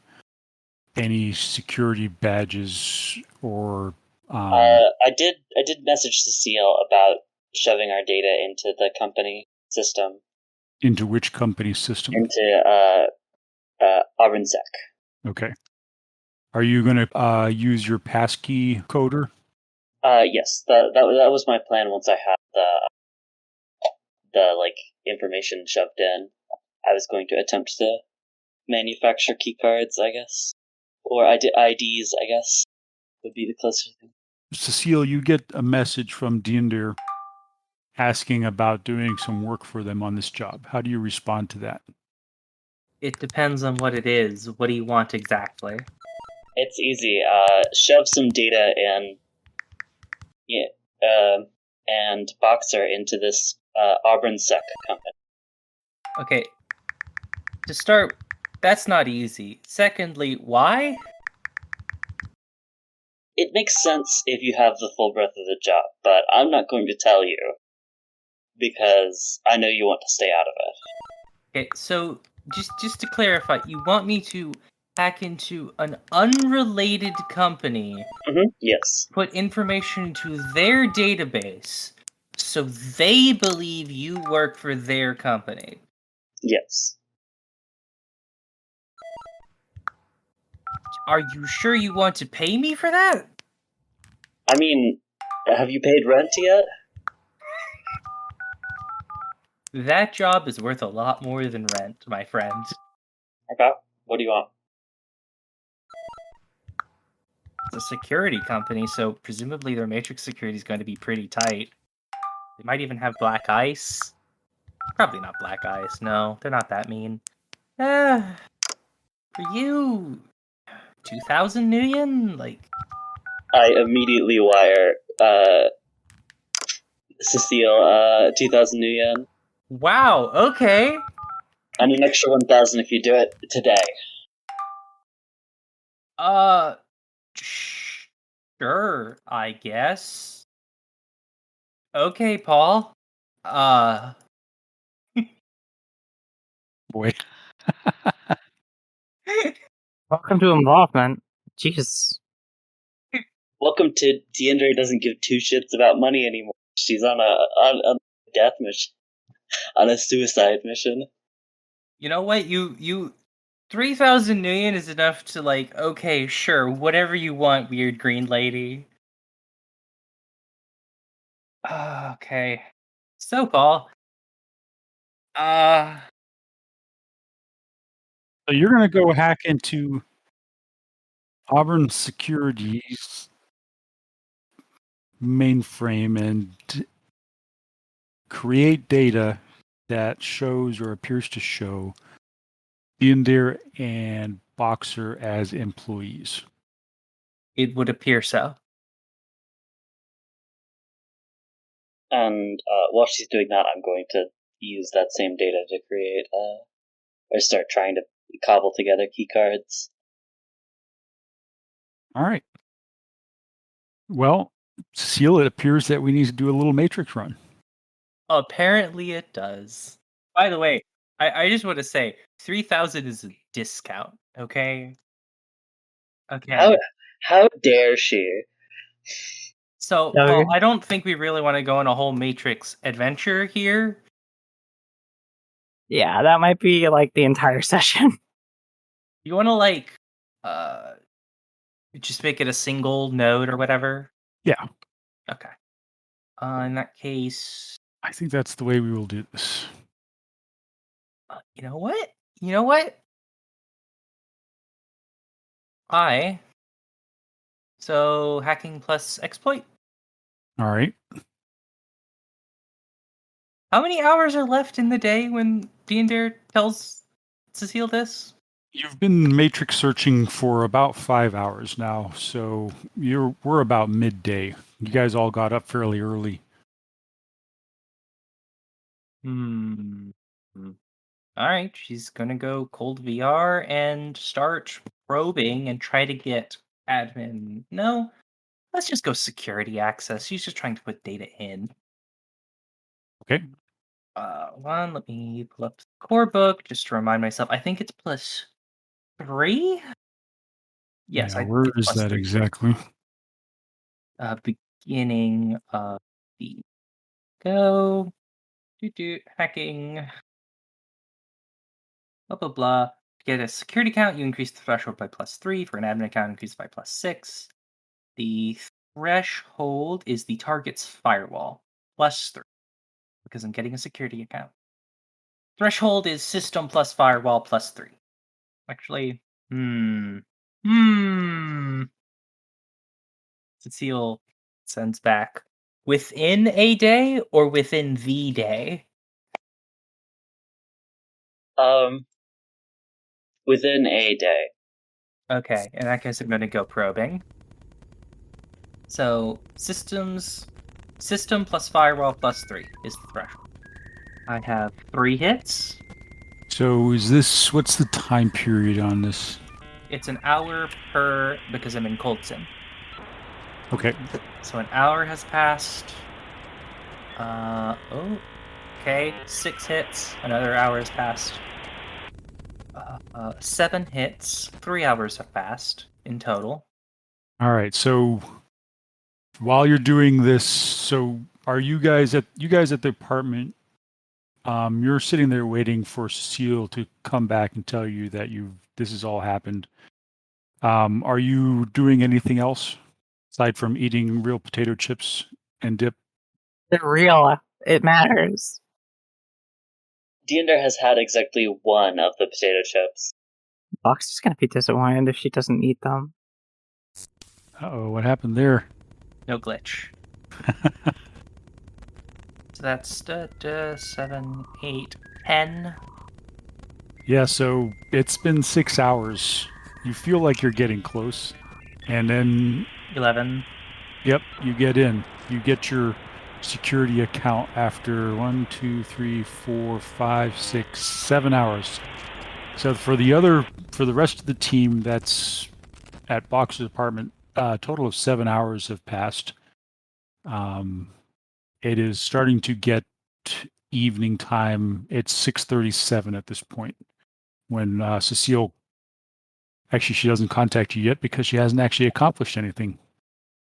any security badges or? I did message Cecile about shoving our data into the company system. Into which company system? Into Auburnsec. Okay. Are you going to use your passkey coder? Yes, that was my plan. Once I had the information shoved in, I was going to attempt to manufacture keycards, I guess, or IDs, I guess, would be the closest thing. Cecile, you get a message from Diendre asking about doing some work for them on this job. How do you respond to that? It depends on what it is. What do you want exactly? It's easy. Shove some data and Boxer into this Auburnsec company. Okay. To start, that's not easy. Secondly, why? It makes sense if you have the full breadth of the job, but I'm not going to tell you because I know you want to stay out of it. Okay, so just to clarify, you want me to hack into an unrelated company, yes, put information into their database, so they believe you work for their company? Yes. Are you sure you want to pay me for that? I mean, have you paid rent yet? That job is worth a lot more than rent, my friend. Okay, what do you want? It's a security company, so presumably their matrix security is going to be pretty tight. They might even have black ice. Probably not black ice, no. They're not that mean. For you, 2,000 million? I immediately wire Cecile 2,000 new yen. Wow, okay. And an extra 1,000 if you do it today. Sure, I guess. Okay, Paul. Boy. Welcome to involvement. Jeez. Welcome to Diendre doesn't give two shits about money anymore. She's on a death mission, on a suicide mission. You know what? You 3,000 million is enough to like, okay, sure, whatever you want, weird green lady. Okay. So, Paul. So you're going to go hack into Auburn Security's mainframe and create data that shows or appears to show Diendre and Boxer as employees. It would appear so. And while she's doing that, I'm going to use that same data to create, or start trying to cobble together key cards. All right. Well, Cecile, it appears that we need to do a little matrix run. Apparently it does. By the way, I just want to say 3,000 is a discount, okay? Okay. How dare she? So, No. Paul, I don't think we really want to go on a whole Matrix adventure here. Yeah, that might be like the entire session. You want to like just make it a single node or whatever? Yeah. Okay. In that case, I think that's the way we will do this. you know what? You know what? So hacking plus exploit. All right. How many hours are left in the day when Diendre tells Cecile this? You've been matrix searching for about 5 hours now, so we're about midday. You guys all got up fairly early. All right, she's gonna go cold VR and start probing and try to get admin. No, let's just go security access. She's just trying to put data in. Okay. Let me pull up the core book just to remind myself. I think it's +3. Yes, Yeah, where is that exactly? Beginning of the go. Hacking. Blah blah blah. To get a security account, you increase the threshold by +3. For an admin account, increase by +6. The threshold is the target's firewall, +3. Because I'm getting a security account. Threshold is system plus firewall +3. Actually, Cecile sends back within a day or within the day? Within a day. Okay, in that case, I'm going to go probing. So, system plus firewall +3 is the threshold. I have 3 hits. So what's the time period on this? It's an hour per, because I'm in cold sim. Okay. So an hour has passed. Okay, 6 hits. Another hour has passed. 7 hits. 3 hours have passed in total. All right. So while you're doing this, so are you guys at the apartment? You're sitting there waiting for Cecile to come back and tell you that this has all happened. Are you doing anything else aside from eating real potato chips and dip? They're real. It matters. Diendre has had exactly one of the potato chips. Boxer's gonna be disappointed if she doesn't eat them. Uh-oh, what happened there? No glitch. So that's 7, 8, 10. Yeah, so it's been 6 hours. You feel like you're getting close. And then 11. Yep, you get in. You get your security account after 1, 2, 3, 4, 5, 6, 7 hours. So for the rest of the team that's at Boxer's apartment. A total of 7 hours have passed. It is starting to get evening time. It's 6:37 at this point when Cecile, actually, she doesn't contact you yet because she hasn't actually accomplished anything.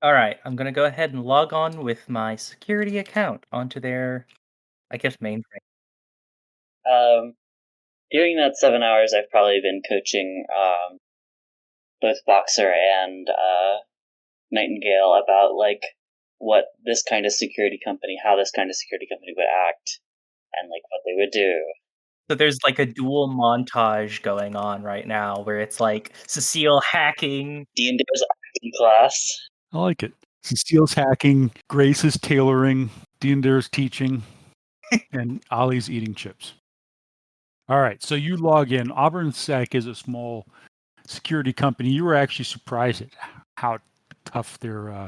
All right, I'm going to go ahead and log on with my security account onto their, I guess, mainframe. During that 7 hours, I've probably been coaching both Boxer and Nightingale about like what this kind of security company, how this kind of security company would act, and like what they would do. So there's like a dual montage going on right now where it's like Cecile hacking. Diender's acting class. I like it. Cecile's hacking, Grace is tailoring, Diender's teaching, and Ollie's eating chips. All right, so you log in. Auburn Sec is a small security company. You were actually surprised at how tough it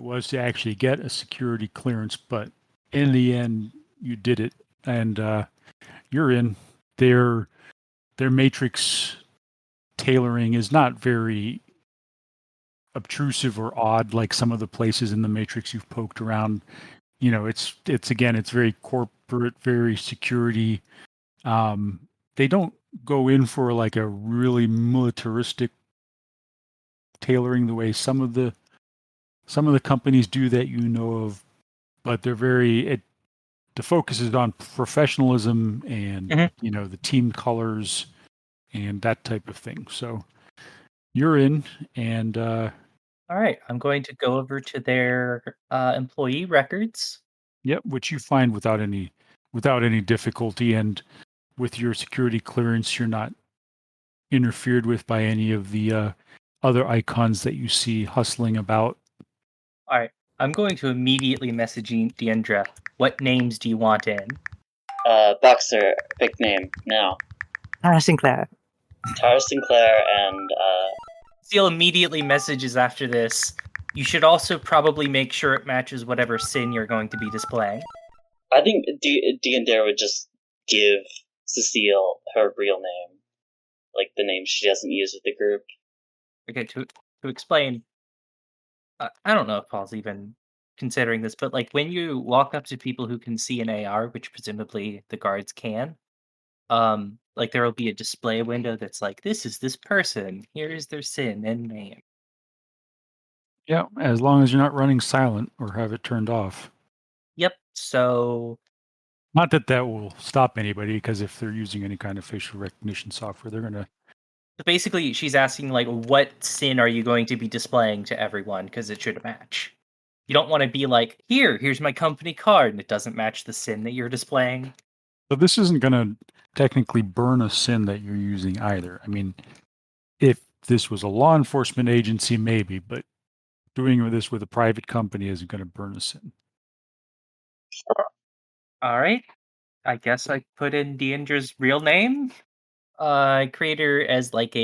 was to actually get a security clearance, but in the end, you did it, and you're in. Their matrix tailoring is not very obtrusive or odd like some of the places in the matrix you've poked around. You know, it's very corporate, very security. They don't go in for like a really militaristic tailoring the way some of the companies do that you know of, but they're the focus is on professionalism and you know, the team colors and that type of thing. So you're in, and all right, I'm going to go over to their employee records. Yep, which you find without any difficulty, and with your security clearance, you're not interfered with by any of the other icons that you see hustling about. All right, I'm going to immediately message Diendre. What names do you want in? Boxer, pick name now. Tara Sinclair. Tara Sinclair and Cecile immediately messages after this. You should also probably make sure it matches whatever sin you're going to be displaying. I think Diendre would just give Cecile her real name, like the name she doesn't use with the group. Okay, to explain, I don't know if Paul's even considering this, but like when you walk up to people who can see an AR, which presumably the guards can, like there will be a display window that's like, this is this person, here is their sin and name. Yeah, as long as you're not running silent or have it turned off. Yep, so... Not that will stop anybody, because if they're using any kind of facial recognition software, they're going to... So basically, she's asking, like, what sin are you going to be displaying to everyone, because it should match. You don't want to be like, here's my company card, and it doesn't match the sin that you're displaying. So this isn't going to technically burn a sin that you're using either. I mean, if this was a law enforcement agency, maybe, but doing this with a private company isn't going to burn a sin. All right. I guess I put in Diendre's real name. I create her as like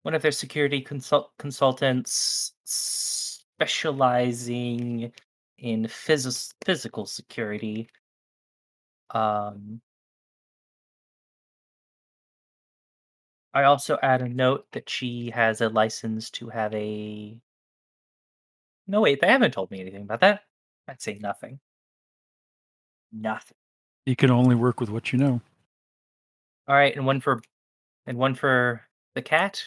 one of their security consultants specializing in physical security. I also add a note that she has a license to have a... No, wait, they haven't told me anything about that. I'd say nothing. Nothing. You can only work with what you know. All right, and one for the cat.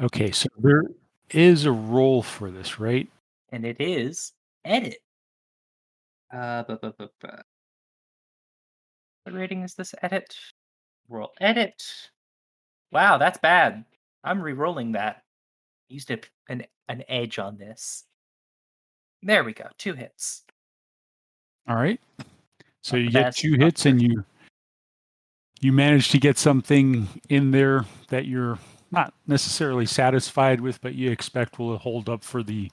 Okay, so there is a role for this, right? And it is edit. What rating is this edit? Roll edit. Wow, that's bad. I'm re-rolling that. Used an edge on this. There we go. 2 hits. All right. So Not you the get best, 2 hits, and you manage to get something in there that you're not necessarily satisfied with, but you expect will hold up for the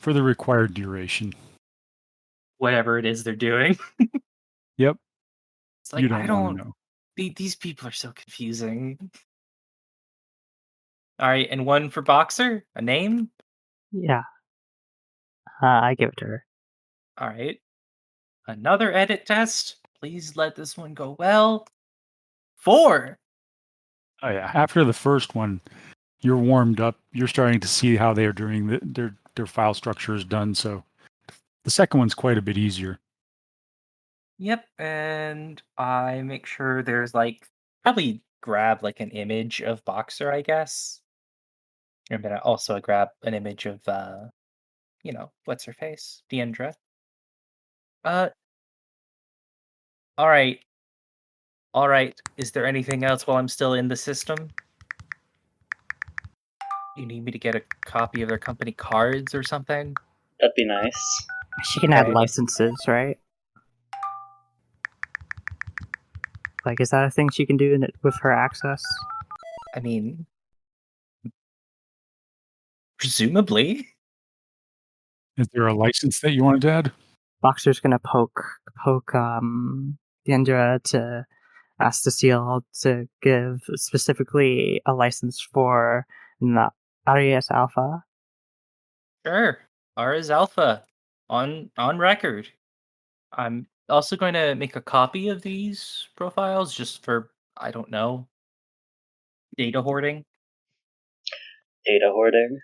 required duration. Whatever it is they're doing. Yep. It's like, you don't want to know. These people are so confusing. All right, and one for Boxer, a name? Yeah. I give it to her. All right. Another edit test. Please let this one go well. 4. Oh yeah. After the first one, You're warmed up. You're starting to see how they're doing their file structure is done. So the second one's quite a bit easier. Yep, and I make sure there's probably grab an image of Boxer, I guess. And then I also grab an image of what's her face? Diendre. Uh all right. All right. Is there anything else while I'm still in the system? You need me to get a copy of their company cards or something? That'd be nice. She can add Okay. licenses, right? Is that a thing she can do with her access? I mean, presumably. Is there a license that you wanted to add? Boxer's gonna poke Diendre to ask Cecile to give specifically a license for the Arias Alpha. Sure. R is alpha. On record. I'm also going to make a copy of these profiles just for, I don't know, data hoarding. Data hoarding.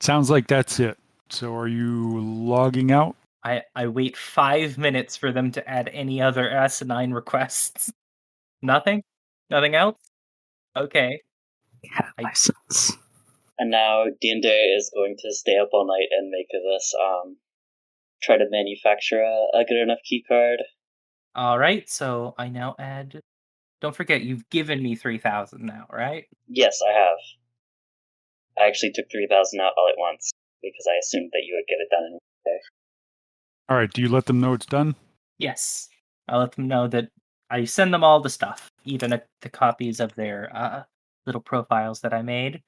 Sounds like that's it. So are you logging out? I wait 5 minutes for them to add any other asinine requests. Nothing? Nothing else? Okay. Yeah, license. And now Diendre is going to stay up all night and make this try to manufacture a good enough key card. All right, so I now add. Don't forget, you've given me 3,000 now, right? Yes, I have. I actually took 3,000 out all at once because I assumed that you would get it done in one day. All right. Do you let them know it's done? Yes. I'll let them know that I send them all the stuff, even the copies of their little profiles that I made.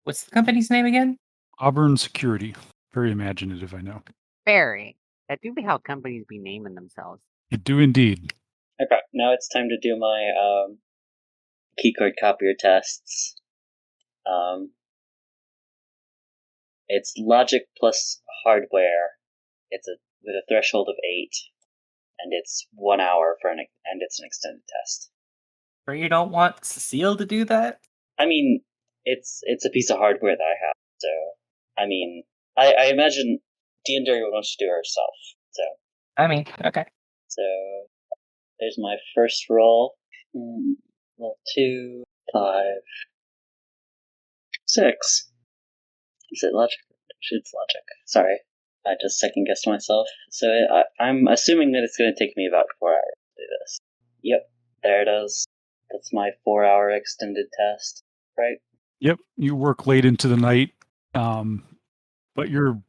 What's the company's name again? Auburn Security. Very imaginative, I know. Very. That do be how companies be naming themselves. It do indeed. Okay, now it's time to do my keycard copier tests. It's logic plus hardware. It's with a threshold of 8, and it's 1 hour and it's an extended test. Or you don't want Cecile to do that? I mean, it's a piece of hardware that I have, so I mean, I imagine Diendre wants to do it herself. So I mean, okay. So there's my first roll. Roll 2, 5, 6. Is it logic? It's logic. Sorry, I just second guessed myself. So I'm assuming that it's going to take me about 4 hours to do this. Yep, there it is. That's my 4-hour extended test, right? Yep. You work late into the night, but you're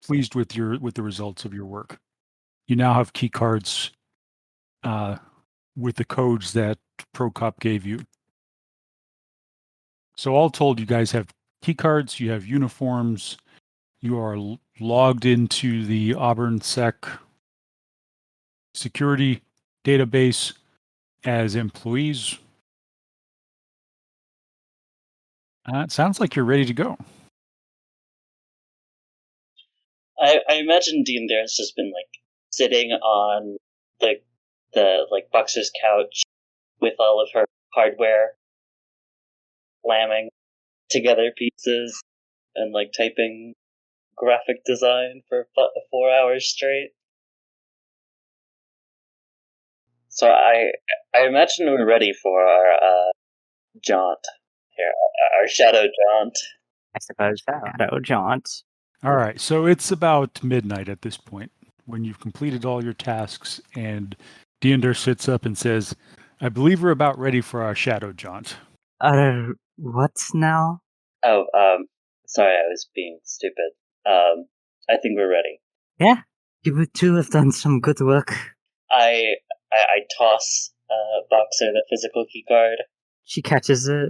pleased with the results of your work. You now have key cards with the codes that Prokop gave you. So all told, you guys have key cards, you have uniforms, you are logged into the Auburn Sec security database as employees. It sounds like you're ready to go. I imagine Diendre has just been sitting on the Boxer's couch with all of her hardware, slamming together pieces and typing graphic design for 4 hours straight. So I imagine we're ready for our jaunt here, our shadow jaunt. I suppose so. Shadow jaunt. All right, so it's about midnight at this point when you've completed all your tasks, and Diendre sits up and says, I believe we're about ready for our shadow jaunt. What now? Oh, sorry, I was being stupid. I think we're ready. Yeah, you two have done some good work. I toss Boxer the physical key card. She catches it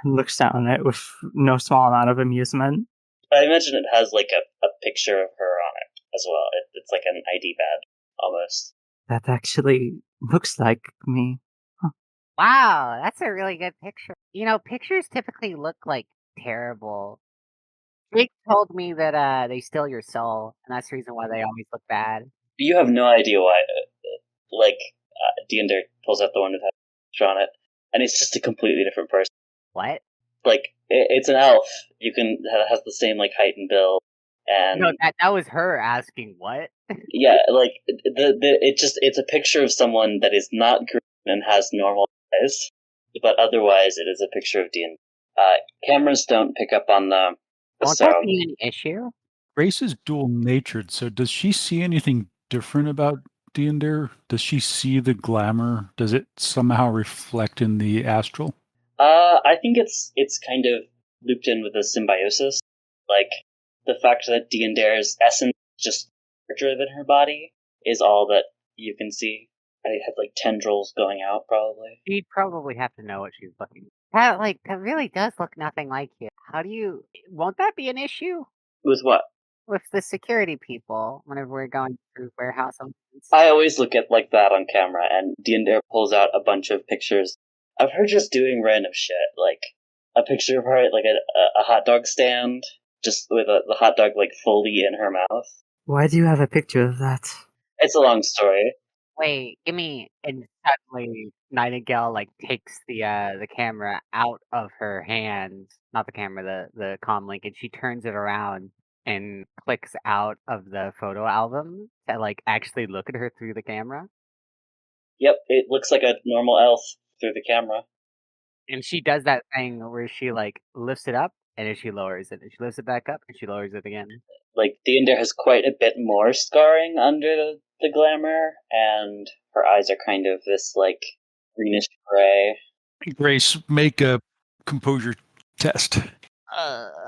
and looks down on it with no small amount of amusement. I imagine it has a picture of her on it as well. It's like an ID badge, almost. That actually looks like me. Wow, that's a really good picture. Pictures typically look terrible. Jake told me that they steal your soul, and that's the reason why they always look bad. You have no idea why. Diendre pulls out the one with that picture on it, and it's just a completely different person. What? It's an elf. Has the same like height and build, and No, that was her asking what? yeah, like it's a picture of someone that is not green and has normal eyes, but otherwise it is a picture of Dean. Cameras don't pick up on them, Won't so that be an issue? Grace is dual-natured, so does she see anything different about Diendre? Does she see the glamour? Does it somehow reflect in the astral? I think it's kind of looped in with a symbiosis, like the fact that Diendere's essence just driven her body is all that you can see. I have like tendrils going out, probably. She'd probably have to know what she's looking. That really does look nothing like you. How do you? Won't that be an issue With what? with the security people whenever we're going through warehouse? I always look at like that on camera, and Diendre pulls out a bunch of pictures of her just doing random shit, like a picture of her at like a hot dog stand, just with the hot dog like fully in her mouth. Why do you have a picture of that? It's a long story. Wait, give me. And suddenly, Nightingale takes the camera out of her hand, not the camera, the comm link, and she turns it around and clicks out of the photo album to actually look at her through the camera. Yep, it looks like a normal elf through the camera. And she does that thing where she lifts it up and then she lowers it, and she lifts it back up and she lowers it again. Like Diendre has quite a bit more scarring under the glamour, and her eyes are kind of this like greenish gray. Grace, make a composure test.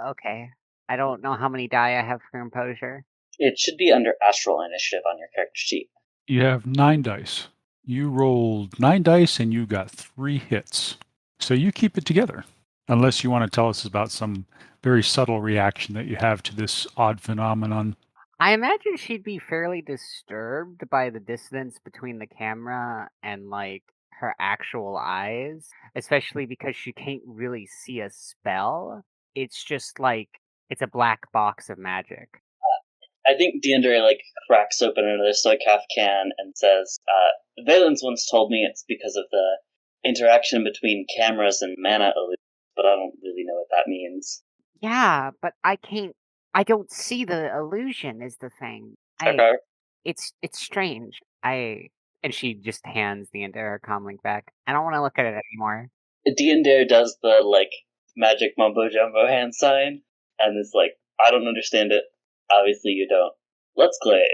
Okay. I don't know how many die I have for composure. It should be under astral initiative on your character sheet. You have 9 dice. You rolled 9 dice and you got 3 hits. So you keep it together. Unless you want to tell us about some very subtle reaction that you have to this odd phenomenon. I imagine she'd be fairly disturbed by the distance between the camera and her actual eyes, especially because she can't really see a spell. It's just it's a black box of magic. I think Diendre cracks open another soy calf can and says, Valence once told me it's because of the interaction between cameras and mana illusions, but I don't really know what that means. Yeah, but I don't see the illusion is the thing. Okay. It's strange. And she just hands the entire comm link back. I don't want to look at it anymore. Diendre does the magic mumbo jumbo hand sign and is like, I don't understand it. Obviously you don't. Let's glaze.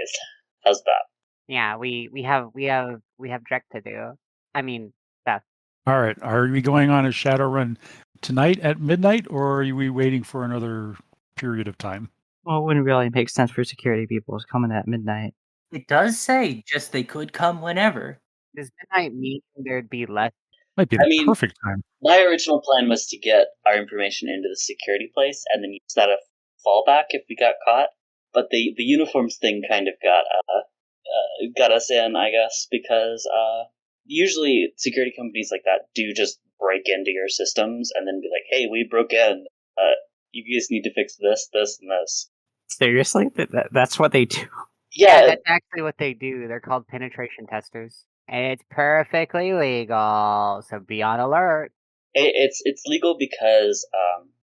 How's that? Yeah, we have Drek to do. I mean, Beth. All right. Are we going on a shadowrun tonight at midnight, or are we waiting for another period of time? Well, it wouldn't really make sense for security people coming at midnight. It does say just they could come whenever. Does midnight mean there'd be less? Might be the perfect time. My original plan was to get our information into the security place and then use that as fallback if we got caught. But the uniforms thing kind of got us in, I guess, because usually security companies like that do just break into your systems and then be like, hey, we broke in. You guys need to fix this, this, and this. Seriously? That's what they do? Yeah, that's actually what they do. They're called penetration testers. And it's perfectly legal, so be on alert. It's legal because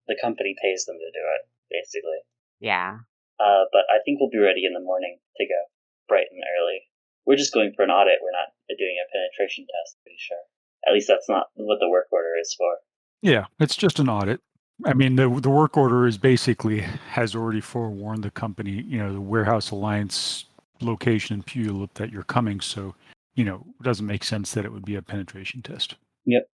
the company pays them to do it, basically. Yeah. But I think we'll be ready in the morning to go bright and early. We're just going for an audit. We're not doing a penetration test, pretty sure. At least that's not what the work order is for. Yeah, it's just an audit. I mean, the work order is basically has already forewarned the company, the Warehouse Alliance location in Puyallup that you're coming. So, it doesn't make sense that it would be a penetration test. Yep.